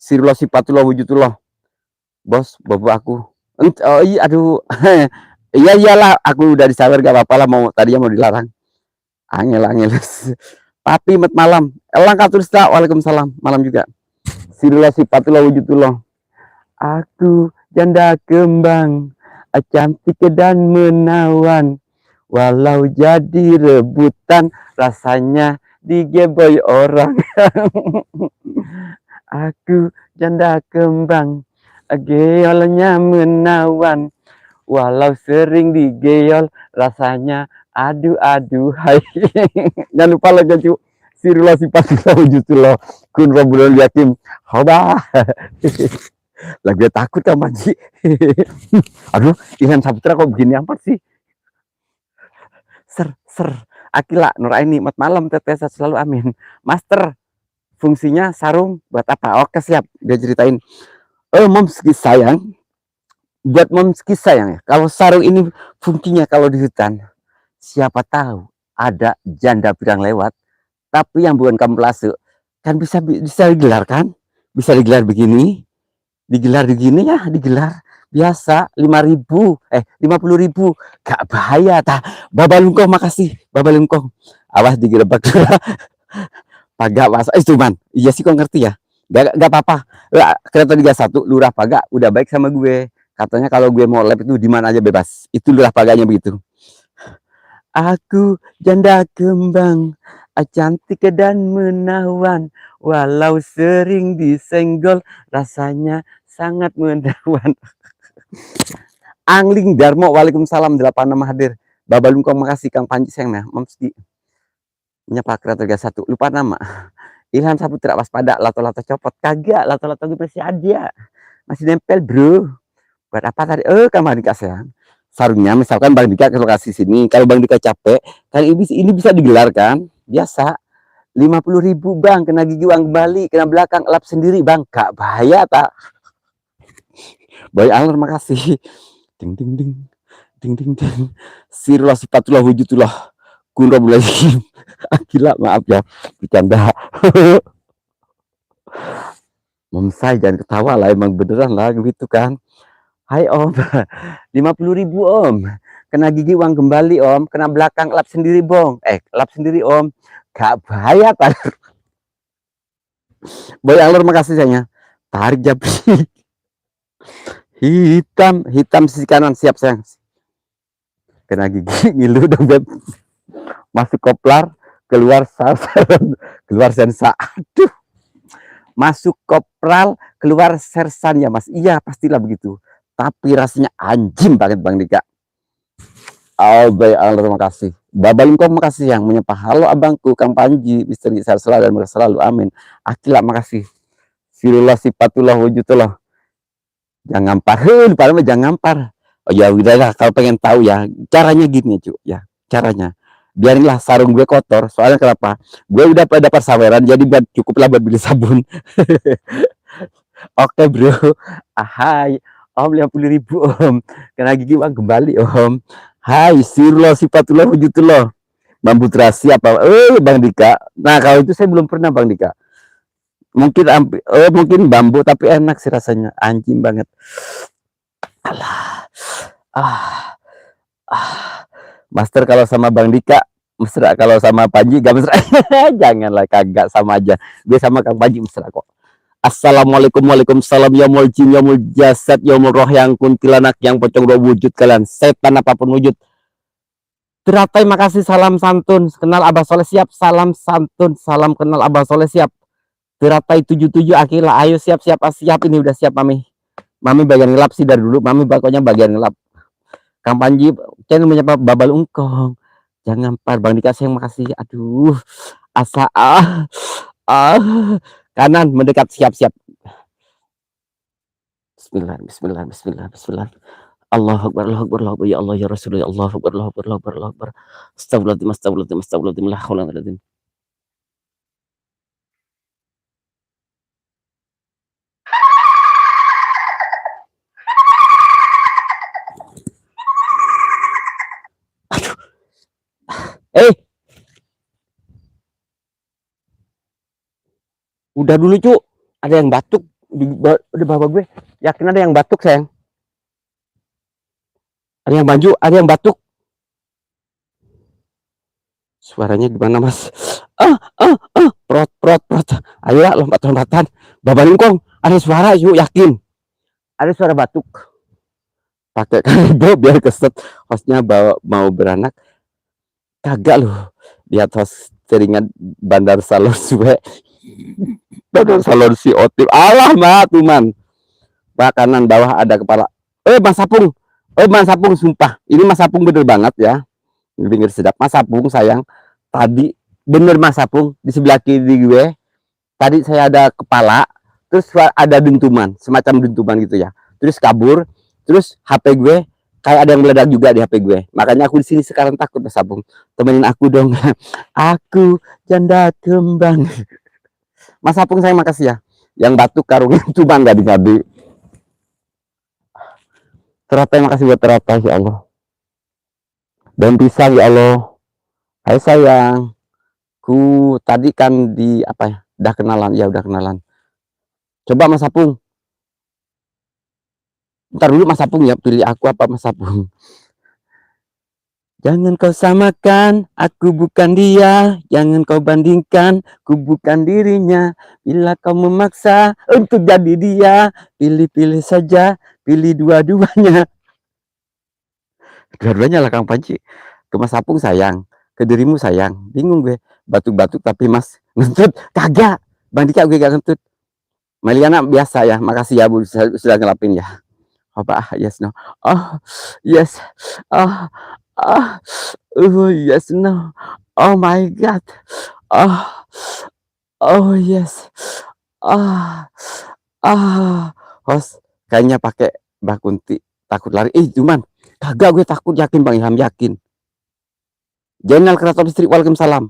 Sirullah sifatullah wujudullah. Bos, bapak aku. Oh iya, aduh. Iya iyalah, aku udah disawer, gak apa-apa lah, tadinya mau dilarang. Angel. Papi met malam. Elang Katulista, waalaikumsalam. Malam juga. Sirullah sifatullah wujudullah. Aku janda kembang, cantik dan menawan. Walau jadi rebutan, rasanya digeboy orang. Aku janda kembang, geolnya menawan. Walau sering digeyol, rasanya aduh hai. Jangan lupa lagi cu. Sirullah sifatullah wujudullah kun rabbul yatim. Hoba. Lagi takut sama Ji. Aduh, Ilham Saputra kok begini amat sih? Ser. Akila Nuraini, mat malam teteh selalu amin. Master, fungsinya sarung buat apa? Oke siap, dia ceritain. Momski sayang, buat momski sayang ya. Kalau sarung ini fungsinya kalau di hutan, siapa tahu ada janda pirang lewat, tapi yang bukan kamuflase, kan bisa digelar kan? Bisa digelar begini, digelar biasa 50.000 gak bahaya tah. Babalungkong makasih babalungkong, awas digerebek. Pagak mas cuman iya sih kok ngerti ya, gak apa-apa. Kereta 31 lurah Pagak udah baik sama gue, katanya kalau gue mau lab itu di mana aja bebas, itu lurah Pagaknya begitu. Aku janda kembang, cantik dan menawan, walau sering disenggol, rasanya sangat menawan. Angling Darmo, waalaikumsalam 86 hadir. Babalungkong makasih, Kang Panji sayang nah, Mamski. Nyapa Kreator 31, lupa nama. Ilham Saputra waspada, lato-lato copot. Kagak, lato-lato gue masih ada. Masih nempel, bro. Buat apa tadi? Kang Bang Dika sayang. Sarungnya misalkan Bang Dika ke lokasi sini, kalau Bang Dika capek, kan ini bisa digelar kan? Biasa. 50.000 bang, kena gigi uang kembali, kena belakang, lap sendiri bang, gak bahaya tak? Boy Alor makasih. Ding ding ding ding ding ding. Sirullah sifatullah wujudullah kun rabbul yatim. Gila maaf ya, bercanda. Momsai jangan ketawa lah, emang beneran lah gitu kan. Hai om, 50.000 om, kena gigi uang kembali om, kena belakang lap sendiri bong, lap sendiri om, gak bahaya kan? Boy Alor makasih sayangnya. Tarik Japri. Hitam sisi kanan siap sayang. Kena gigi ngilu dompet, masuk koplar, keluar sasaran, keluar sensa. Aduh, masuk kopral, keluar sersan ya mas. Iya pastilah begitu, tapi rasanya anjing banget Bang Dika. Baik Allah, terima kasih. Babalungkong makasih yang menyapa. Halo abangku Kang Panji, misteri sehat selalu dan selalu amin. Akila makasih. Sirullah sifatullah wujudullah. Jangan ngampar, padahal jangan ngampar. Oh ya udahlah, kalau pengen tahu ya caranya gini cu ya, caranya biarinlah sarung gue kotor, soalnya kenapa, gue udah dapat saweran jadi buat cukuplah buat beli sabun. Oke bro, hai om, 50.000 om, kena gigi uang kembali om. Hai sirullah sifatullah wujudullah, bambu terasi apa Bang Dika. Nah kalau itu saya belum pernah Bang Dika, mungkin bambu tapi enak sih rasanya, anjing banget. Alah, Master kalau sama Bang Dika mesra, kalau sama Panji gak mesra. Janganlah, kagak, sama aja. Gue sama Kang Panji mesra kok. Assalamualaikum, waalaikumsalam, yaumul jin, yaumul jasad, yaumul roh, yang kuntilanak, yang pocong roh wujud kalian, setan apapun wujud. Teratai makasih, salam santun, kenal Abah Soleh siap, salam santun, salam kenal Abah Soleh siap. Teratai 77 Akila, ayo siap-siap, siap, ini udah siap Mami. Mami bagian ngelap sih dari dulu, Mami pokoknya bagian ngelap. Kang Panji channel menyapa Babalungkong, jangan par Bang Dika sayang makasih. Aduh, asa kanan mendekat, siap-siap. Bismillah, bismillah, bismillah, bismillah. Allahu akbar, Allahu akbar, Allahu akbar, ya Allah ya Rasulullah, Allahu akbar, Allahu akbar, Allahu akbar, Allahu akbar. Astagfirullahaladzim, astagfirullahaladzim, astagfirullahaladzim, la haula wala quwwata. Udah dulu cu, ada yang batuk di bawah gue, yakin ada yang batuk sayang, ada yang baju, ada yang batuk. Suaranya gimana mas? Prot, ayo lah, lompat-lompatan. Babalungkong ada suara yuk, yakin. ada suara batuk. Pakai karbol biar keset. Hostnya mau beranak. Kagak loh. Lihat host teringat bandar salur suwe. Bandar salur si otip. Alah mah tuh man. Kanan bawah ada kepala. Mas Sapung. Mas Sapung sumpah. Ini Mas Sapung bener banget ya. Pinggir sedap. Mas Sapung sayang. Tadi bener Mas Sapung di sebelah kiri gue. Tadi saya ada kepala. Terus ada dentuman. Semacam dentuman gitu ya. Terus kabur. Terus HP gue kayak ada yang meledak juga di HP gue. Makanya aku di sini sekarang takut Mas Sapung. Temenin aku dong. Aku janda kembang. Mas Sapung saya makasih ya. Yang batuk karungnya cuma nggak digabi. Teratai makasih buat teratai ya Allah. Dan pisang ya Allah. Hai sayang. Ku tadi kan di apa ya? Udah kenalan. Ya udah kenalan. Coba Mas Sapung. Ntar dulu Mas Sapung ya. Pilih aku apa Mas Sapung. Jangan kau samakan, aku bukan dia. Jangan kau bandingkan, ku bukan dirinya. Bila kau memaksa untuk jadi dia, pilih-pilih saja, pilih dua-duanya. Dua-duanya lah Kang Panci. Ke Mas Sapung sayang, ke dirimu sayang. Bingung gue, batuk-batuk tapi Mas ngentut. Kagak, Bang Dika gue gak ngentut. Meliana biasa ya, makasih ya Bu sudah ngelapin ya. Apa? Yes no. Oh, yes. Oh, yes no. Oh my god. Oh, yes. Ah, host kayaknya pakai Mbak Kunti takut lari. Cuman kagak gue takut, yakin Bang Ilham yakin. Jenderal Keraton Listrik Waalaikumsalam.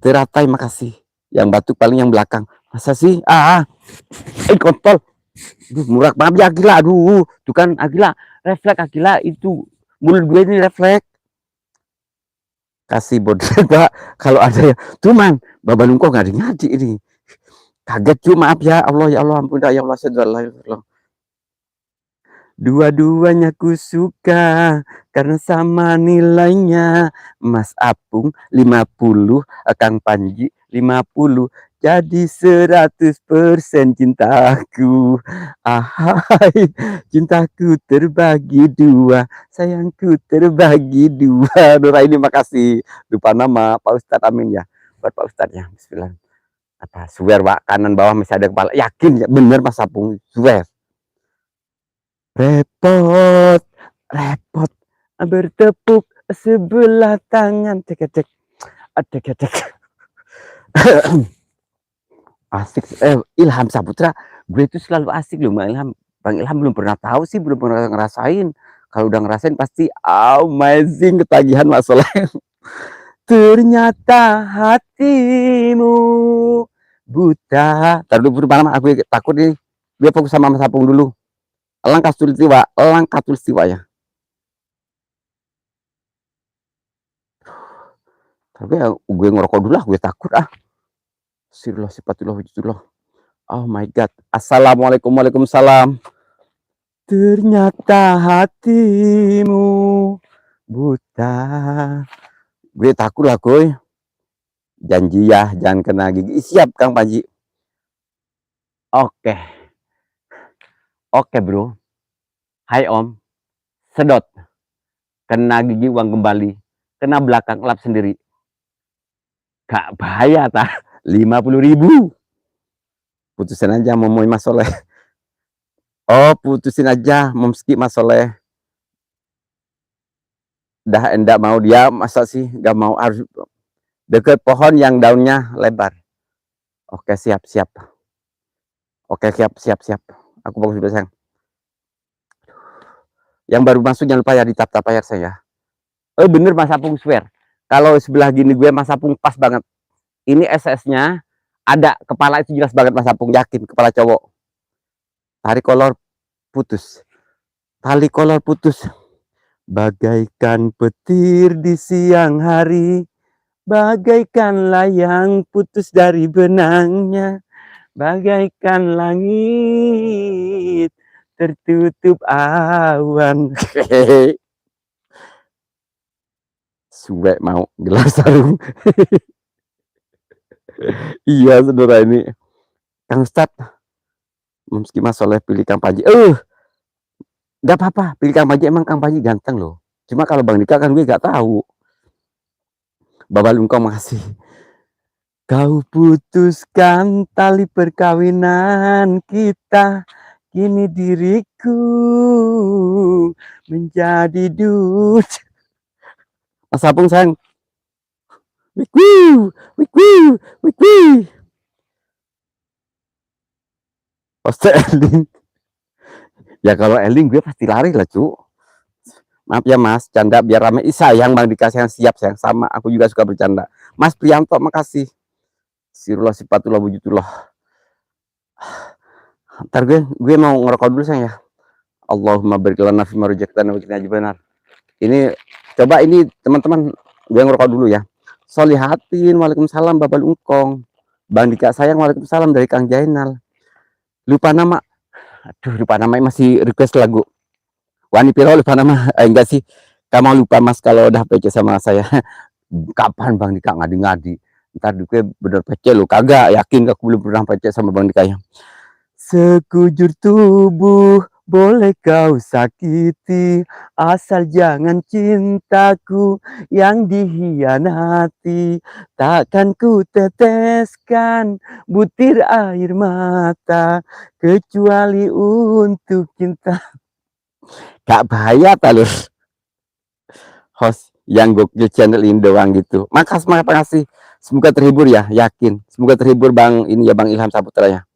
Teratai makasih. Yang batuk paling yang belakang. Masa sih? Kontol. Murah banget ya Agila. Aduh, tuh kan Agila refleks Agila itu mulut gue ini refleks. Kasih bodrek Pak kalau ada ya. Cuman Babanung kok nggak ngaji ini. Kaget cuma maaf ya Allah ya Allah ampun ya Allah sedallah. Dua-duanya ku suka karena sama nilainya. Mas Apung 50, Kang Panji 50. Jadi 100% cintaku. Ahai, cintaku terbagi dua. Sayangku terbagi dua. Nur ini makasih. Lupa nama Pak Ustadz, amin ya. Buat Pak Ustadz ya. Bismillah. Apa, swear Pak, kanan bawah masih ada kepala. Yakin ya, bener Mas Apung, swear. Repot, repot bertepuk sebelah tangan. Cek. Asik. Ilham Saputra, gue itu selalu asik loh Bang Ilham. Bang Ilham belum pernah tahu sih, belum pernah ngerasain. Kalau udah ngerasain pasti amazing, ketagihan Mas Soleh. Ternyata hatimu buta. Taruh dulu malam, aku takut nih. Dia fokus sama Mas Apung dulu. Langkah tulistiwa ya. Tapi ya, gue ngerokok dulu lah, gue takut Sirullah sifatullah wujudullah. Oh my god. Assalamualaikum, waalaikumsalam. Ternyata hatimu buta. Gue takut lah gue. Janji ya, jangan kena gigi. Siap Kang Panji. Oke bro. Hai Om. Sedot. Kena gigi uang kembali. Kena belakang lap sendiri. Gak bahaya 50.000. Putusin aja momoy Mas Soleh. Putusin aja momski Mas Soleh. Dah enggak mau dia, masa sih gak mau, harus deket pohon yang daunnya lebar. Oke siap. Oke siap. Aku bagus sudah sayang. Yang baru masuk jangan lupa ya di tap air saya. Bener Mas Apung swear. Kalau sebelah gini gue Mas Apung pas banget. Ini SS-nya ada kepala itu jelas banget Mas Apung, yakin kepala cowok. Tali kolor putus. Bagaikan petir di siang hari, bagaikan layang putus dari benangnya, bagaikan langit tertutup awan. Suwe mau gelar sarung. Iya saudara ini Kang Ustadz meski Mas Soleh pilih Kang Panji. Nggak apa-apa, pilih Kang Panji, emang Kang Panji ganteng loh. Cuma kalau Bang Dika kan gue nggak tahu. Baba Lungkong makasih. Kau putuskan tali perkawinan kita, kini diriku menjadi dut. Mas Apung sayang. Wikwiu, wikwiu, wikwiu. Poster Eling. Ya kalau Eling gue pasti lari lah cu. Maaf ya Mas, canda biar rame. Sayang Bang Dika, yang siap sayang, sama aku juga suka bercanda. Mas Prianto makasih. Sirullah sifatullah wujudullah. Ntar gue mau ngerokok dulu sayang ya. Allahumma barik lana fima rajaqtana wa qina adzabannar. Ini coba ini teman-teman, gue ngerokok dulu ya. Solihatin, waalaikumsalam Bapak Lungkong. Bang Dika sayang, waalaikumsalam dari Kang Jainal. Lupa nama. Aduh, lupa nama, masih request lagu. Wani Piro lupa nama. Enggak sih. Kamu lupa Mas kalau udah PC sama saya. Kapan Bang Dika ngadi-ngadi? Ntar gue bener PC lo. Kagak yakin aku belum pernah PC sama Bang Dika ya. Sekujur tubuh boleh kau sakiti, asal jangan cintaku yang dihianati. Takkan ku teteskan butir air mata, kecuali untuk cinta. Gak bahaya talur. Host yang gokil channel ini doang gitu. Makasih. Semoga terhibur ya, yakin. Semoga terhibur Bang ini ya, Bang Ilham Saputra ya.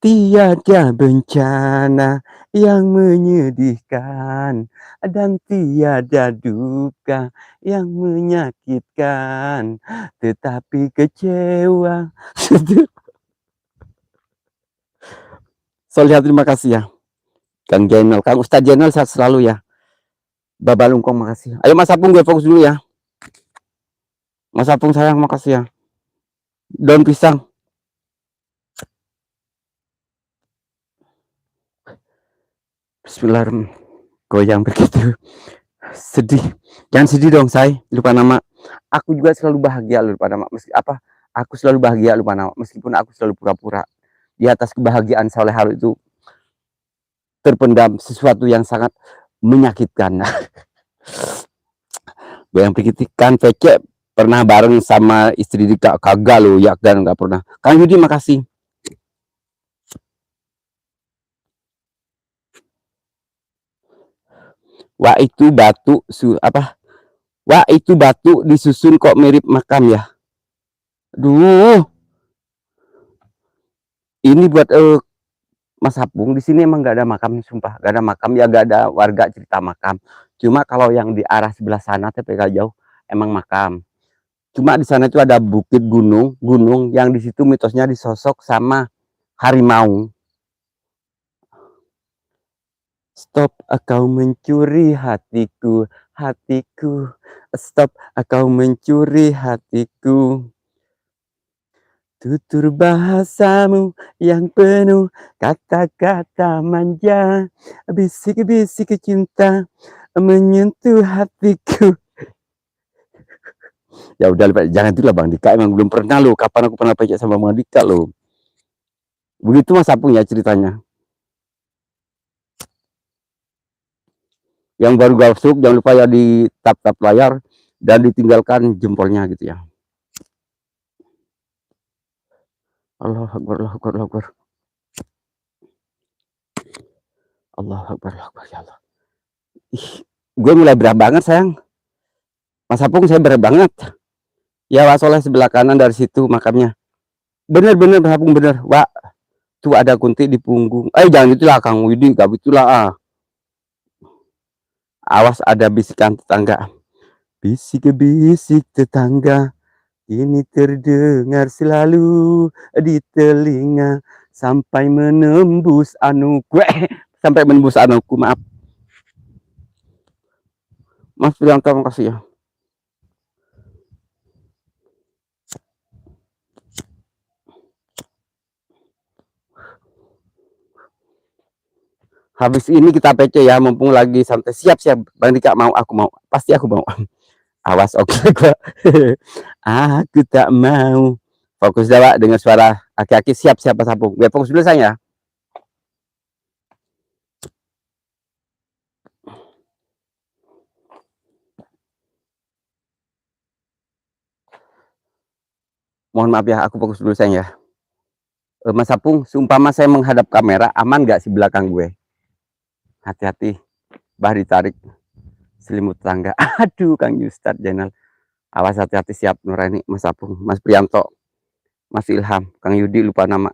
Tiada bencana yang menyedihkan dan tiada duka yang menyakitkan, tetapi kecewa. Solihat, terima kasih ya. Kang Jainal, Kang Ustadz Jainal sehat selalu ya. Baba Lungkong makasih. Ayo Mas Apung, gue fokus dulu ya. Mas Apung sayang, makasih ya. Daun pisang. Bismillahirrahmanirrahim. Goyang begitu. Sedih. Jangan sedih dong, say. Lupa nama. Aku juga selalu bahagia lupa nama. Aku selalu bahagia lupa nama. Meskipun aku selalu pura-pura. Di atas kebahagiaan Soleh Haru itu terpendam sesuatu yang sangat menyakitkan. Goyang begitu kan PC pernah bareng sama istri Dika, kagak lo ya, dan nggak pernah. Kang Yudi makasih. Wah itu batu Wah itu batu disusun kok mirip makam ya. Duh. Ini buat Mas Apung, di sini emang nggak ada makam, sumpah nggak ada makam ya, nggak ada warga cerita makam. Cuma kalau yang di arah sebelah sana TPK jauh emang makam. Cuma di sana itu ada bukit gunung yang di situ mitosnya disosok sama harimau. Stop, kau mencuri hatiku, stop, kau mencuri hatiku. Tutur bahasamu yang penuh kata-kata manja, bisik-bisik cinta menyentuh hatiku. Ya udah, jangan itulah Bang Dika, emang belum pernah lo. Kapan aku pernah pecah sama Bang Dika lo? Begitu Mas Apung ya ceritanya. Yang baru masuk jangan lupa ya di tap layar dan ditinggalkan jempolnya gitu ya. Allahu Akbar, Allahu Akbar, Allahu Akbar. Allahu Akbar, Allahu Akbar, ya Allah. Gue mulai berat banget sayang. Mas Apung, saya berat banget. Ya Wak Soleh sebelah kanan dari situ makamnya. Bener Mas Apung, bener. Wak, tuh ada kunti di punggung. Jangan itulah Kang Widi, gak itulah. Awas ada bisikan tetangga. Bisik-bisik tetangga ini terdengar selalu di telinga sampai menembus anuku. Sampai menembus anuku, maaf. Mas Prianto, makasih ya. Habis ini kita PC ya, mumpung lagi santai. Siap Bang Dika, mau, aku mau, pasti aku mau. Awas, oke gua. Aku tak mau Fokus Jawa dengan suara aki-aki. Siap Mas Apung. Biar fokus dulu saya. Mohon maaf ya, aku fokus dulu sayang ya. Mas Apung, seumpama saya menghadap kamera, aman nggak sih belakang gue? Hati-hati, bah ditarik selimut tangga. Aduh, Kang Yustad Jenal. Awas, hati-hati, siap Nuraini, Mas Apung, Mas Prianto, Mas Ilham, Kang Yudi, lupa nama.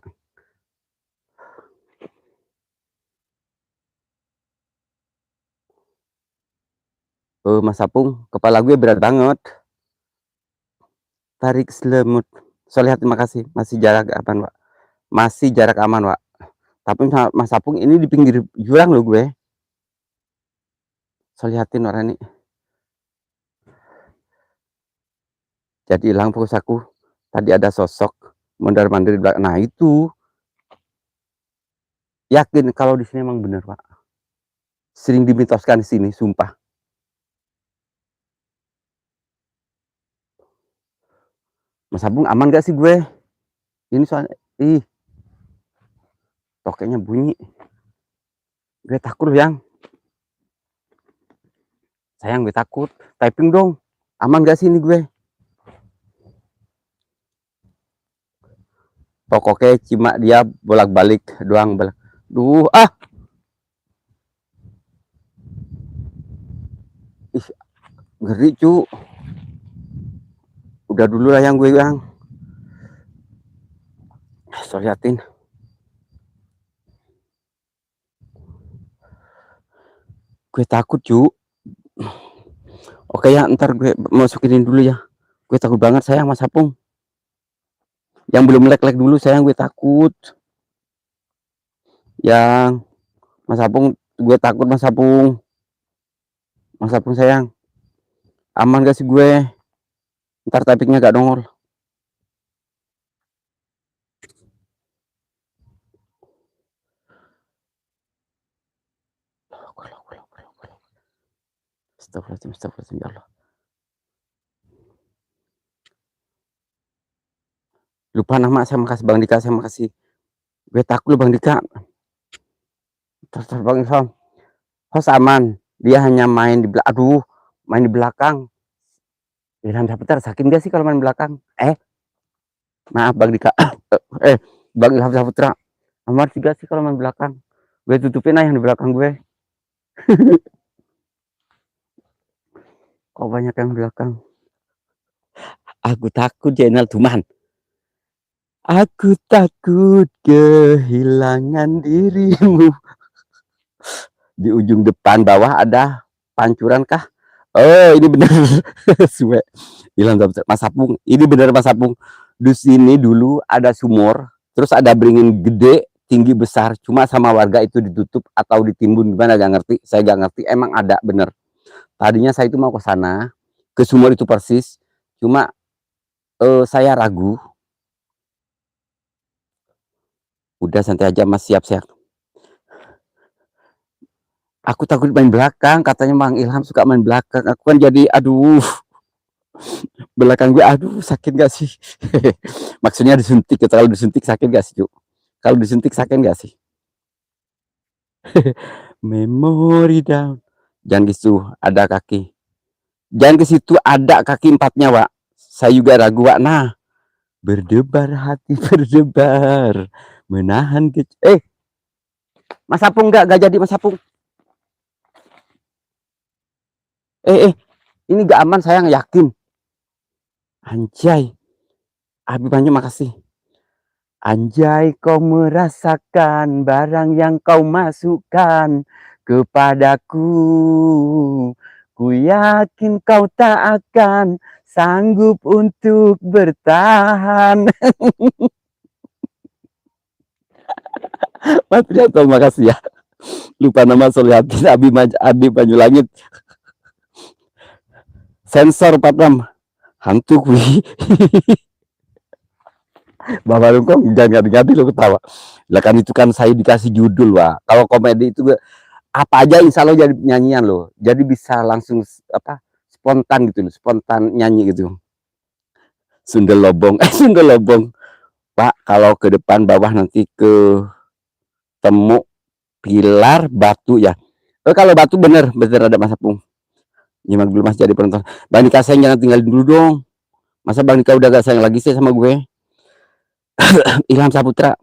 Mas Apung, kepala gue berat banget. Tarik selimut. Solihat, terima kasih. Masih jarak aman, Pak. Masih jarak aman, Pak. Tapi Mas Apung ini di pinggir jurang loh gue. Solihatin orang ini. Jadi hilang fokus aku. Tadi ada sosok mondar-mandir di belakang. Nah itu. Yakin kalau di sini emang bener, Pak. Sering dimitoskan di sini, sumpah. Mas Apung aman gak sih gue? Ini soalnya, tokenya bunyi. Gue takut loh, yang. Sayang, gue takut. Typing dong. Aman gak sih ini gue? Pokoknya cuma dia bolak-balik doang. Duh, ih, ngeri cu. Udah dulu lah yang gue yang. Liatin. Gue takut cu. Oke ya, ntar gue masukin dulu ya. Gue takut banget sayang Mas Apung. Yang belum like dulu sayang, gue takut. Yang Mas Apung, gue takut Mas Apung. Mas Apung sayang. Aman gak sih gue? Ntar typingnya gak dongol. Astagfirullahaladzim, ya Allah. Lupa nama, saya makasih Bang Dika, saya makasih. Gue takut Bang Dika. Terus Bang Ilham. Host aman, dia hanya main di belakang. Aduh, main di belakang. Ilham Saputra, sakit gak sih kalau main di belakang? Maaf Bang Dika. Bang Ilham Saputra. Aman juga sih kalau main belakang. Gue tutupin aja yang di belakang gue. Kok banyak yang belakang? Aku takut Jenal Tuman. Aku takut kehilangan dirimu. Di ujung depan bawah ada pancuran kah? Oh, ini benar. Bilang Mas Apung. Ini benar Mas Apung. Di sini dulu ada sumur, terus ada beringin gede, tinggi besar. Cuma sama warga itu ditutup atau ditimbun gimana gak ngerti. Saya gak ngerti. Emang ada bener. Tadinya saya itu mau ke sana, ke sumur itu persis. Cuma saya ragu. Udah santai aja Mas, siap-siap. Aku takut main belakang, katanya Bang Ilham suka main belakang. Aku kan jadi aduh. Belakang gue aduh sakit gak sih? Maksudnya disuntik, kalau disuntik sakit gak sih, Cuk? Kalau disuntik sakit gak sih? Memori down. Jangan gitu, ada kaki. Jangan ke situ, ada kaki empatnya, Wak. Saya juga ragu, Wak. Nah, berdebar hati, berdebar. Menahan Mas Apung gak jadi Mas Apung. Ini gak aman, sayang, yakin. Anjay. Abi banyak makasih. Anjay, kau merasakan barang yang kau masukkan kepadaku. Ku yakin kau tak akan sanggup untuk bertahan. Mas Prianto, makasih ya. Lupa nama Solihatin, Abi Banyulangit. Sensor 46. Hantu kui. Bapak Rungkong jangan ganti lo ketawa. Lah kan itu kan saya dikasih judul, Wak. Kalau komedi itu apa aja insya Allah jadi nyanyian loh. Jadi bisa langsung spontan gitu loh, spontan nyanyi gitu. Sunda Lobong. Pak, kalau ke depan bawah nanti ketemu pilar batu ya. Kalau batu bener ada Mas Apung. Nyimak dulu Mas jadi penonton. Bang Dika sayang jangan tinggalin dulu dong. Masa Bang Dika udah gak sayang lagi sih sama gue? Ilham Saputra.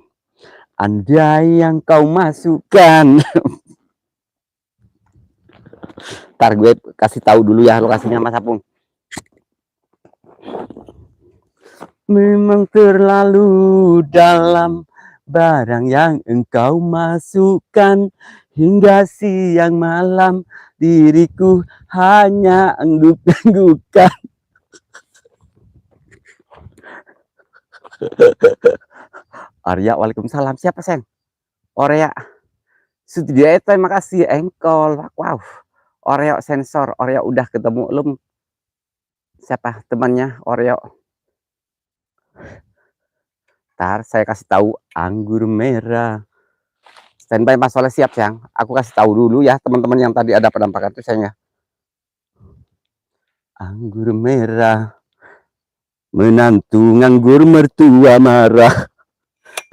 Andai yang kau masukkan. Ntar gue kasih tahu dulu ya lokasinya Mas Apung. Memang terlalu dalam barang yang engkau masukkan, hingga siang malam diriku hanya angguk-anggukan. Arya, waalaikumsalam. Siapa Seng? Oreo Studio itu terima kasih engkol. Wow, Oreo sensor. Oreo udah ketemu belum? Siapa temannya Oreo? Ntar saya kasih tahu anggur merah. Standby Mas Soleh siap Sayang. Aku kasih tahu dulu ya teman-teman yang tadi ada penampakan itu sayang ya. Anggur merah, menantu nganggur mertua marah.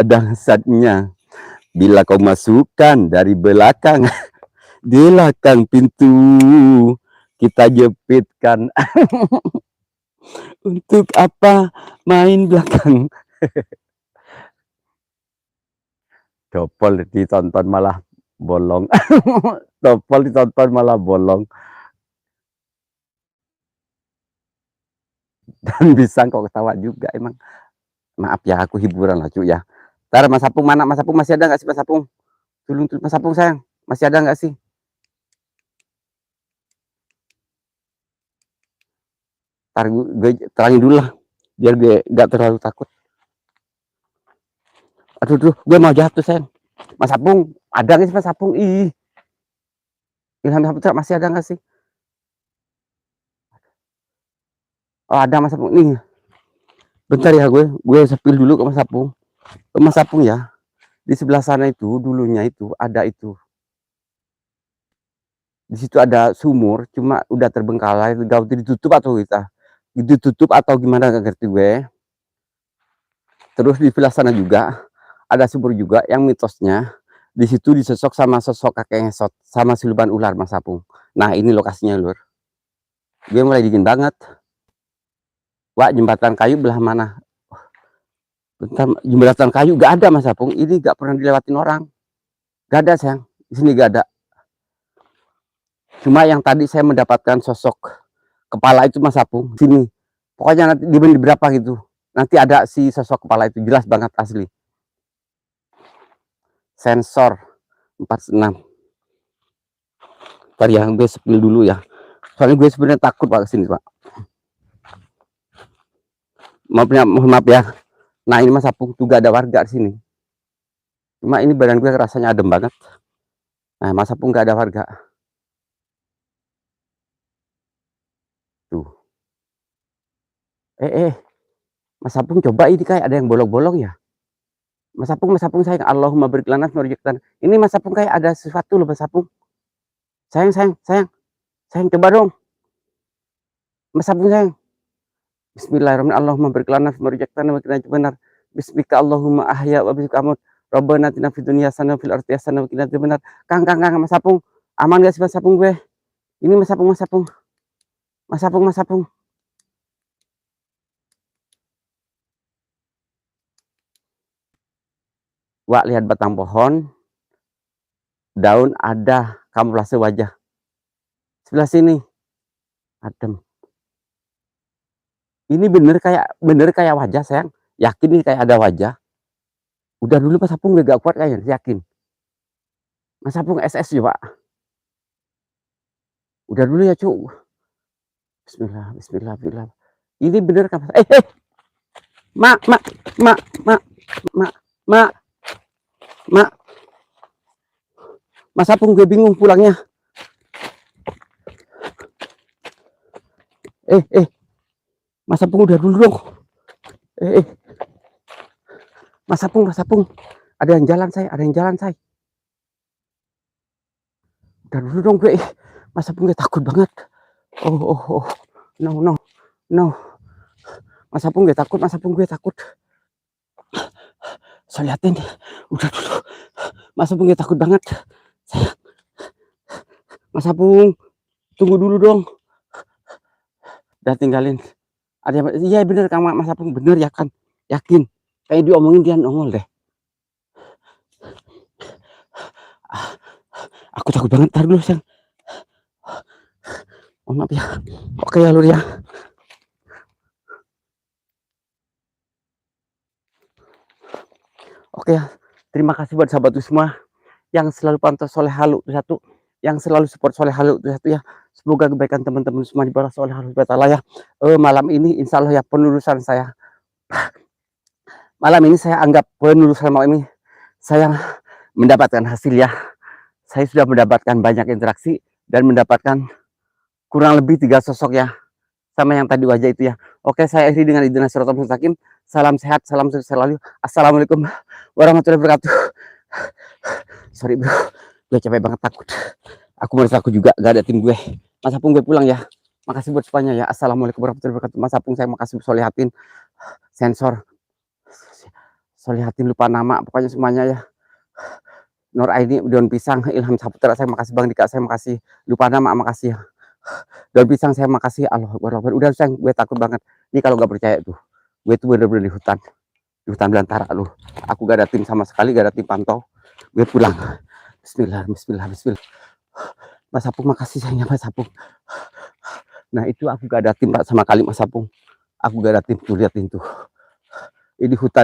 Dahsyatnya bila kau masukkan dari belakang, di belakang pintu kita jepitkan. Untuk apa main belakang? Dopol ditonton malah bolong. Dopol ditonton malah bolong. Dan bisa kok ketawa juga emang. Maaf ya aku hiburan lah cuy ya. Ntar Mas Apung mana? Mas Apung masih ada nggak sih Mas Apung? Tulung Mas Apung sayang, masih ada nggak sih? Ntar gue terangin dulu lah, biar gue nggak terlalu takut. Aduh, gue mau jatuh sayang. Mas Apung, ada nggak sih Mas Apung? Ih, Ilham Saputra masih ada nggak sih? Oh ada Mas Apung nih. Bentar ya gue sepil dulu ke Mas Apung. Mas Apung ya, di sebelah sana itu dulunya itu ada itu. Di situ ada sumur, cuma udah terbengkalai, gak ditutup atau kita ditutup atau gimana gak ngerti gue. Terus di sebelah sana juga ada sumur juga yang mitosnya di situ disosok sama sosok kakek ngesot sama siluman ular Mas Apung. Nah ini lokasinya lur. Gue mulai dingin banget. Wah jembatan kayu belah mana? Bentar, jembatan kayu gak ada Mas Apung. Ini gak pernah dilewatin orang. Gak ada sayang. Di sini gak ada. Cuma yang tadi saya mendapatkan sosok kepala itu Mas Apung. Sini. Pokoknya nanti di menit berapa gitu. Nanti ada si sosok kepala itu jelas banget asli. Sensor 46. Ntar ya gue sepil dulu ya. Soalnya gue sebenarnya takut Pak kesini Pak. Maaf ya. Nah ini Mas Apung juga ada warga di sini. Cuma ini badan gue rasanya adem banget. Nah Mas Apung gak ada warga. Tuh. Mas Apung coba ini kayak ada yang bolong-bolong ya. Mas Apung sayang. Allahumma barik lana fi rizqina. Ini Mas Apung kayak ada sesuatu loh Mas Apung. Sayang. Sayang coba dong. Mas Apung sayang. Bismillahirrahmanirrahim. Allahumma barik lana fi rizqina wa qina adzabannar. Bismika Allahumma ahya wa bismika amut. Rabbana atina fid dunya hasanah wa fil akhirati hasanah wa qina adzabannar. Kang Mas Apung. Aman gak sih Mas Apung gue? Ini Mas Apung. Mas Apung. Wah, lihat batang pohon. Daun ada kamuflase wajah. Sebelah sini. Adem. Ini bener kayak wajah sayang. Yakin nih kayak ada wajah. Udah dulu Mas Apung gak kuat kayaknya, yakin. Mas Apung SS ya Pak. Udah dulu ya cu. Bismillah. Ini bener kan? Mak. Mas Apung gue bingung pulangnya. Mas Apung udah dulu dong. Mas Apung. Ada yang jalan say. Udah dulu dong gue. Mas Apung gue takut banget. Oh. No. Mas Apung gue takut. Saya liatin. Udah dulu. Mas Apung ya takut banget. Saya. Mas Apung, tunggu dulu dong. Udah tinggalin. Ada yang, iya bener Kang Mas Apung, bener ya kan? Yakin. Kayak diomongin dia nongol deh. Aku takut banget, tar dulu sayang. Oh, maaf ya. Oke ya Lur ya. Oke ya. Terima kasih buat sahabatku semua yang selalu pantau Soleh Halu satu, yang selalu support Soleh Halu satu ya. Semoga kebaikan teman-teman semua dibalas oleh Allah Taala ya. Malam ini insya Allah ya penelusuran saya. Malam ini saya anggap penelusuran malam ini saya mendapatkan hasil ya. Saya sudah mendapatkan banyak interaksi dan mendapatkan kurang lebih 3 sosok ya, sama yang tadi wajah itu ya. Oke, saya akhiri dengan idina siratal mustaqim. Salam sehat, salam sukses selalu. Assalamualaikum warahmatullahi wabarakatuh. Sorry bro, gue capek banget, takut. Aku merasa aku juga gak ada tim gue. Mas Apung gue pulang ya. Makasih buat semuanya ya. Assalamualaikum warahmatullahi wabarakatuh. Mas Apung saya makasih Solihatin sensor. Solihatin lupa nama, pokoknya semuanya ya. Nur Aini, Daun Pisang, Ilham Saputra, saya makasih Bang Dika, saya makasih. Lupa nama, makasih ya. Daun Pisang saya makasih. Allah Akbar. Udah sayang, gue takut banget. Ini kalau gak percaya tuh, gue tuh bener-bener di hutan belantara loh. Aku gak ada tim sama sekali, gak ada tim pantau. Gue pulang. Bismillah. Mas Apung makasih sayangnya Mas Apung. Nah itu aku gak ada tim sama kali Mas Apung. Aku gak ada tim tuh, liatin tuh. Ini hutan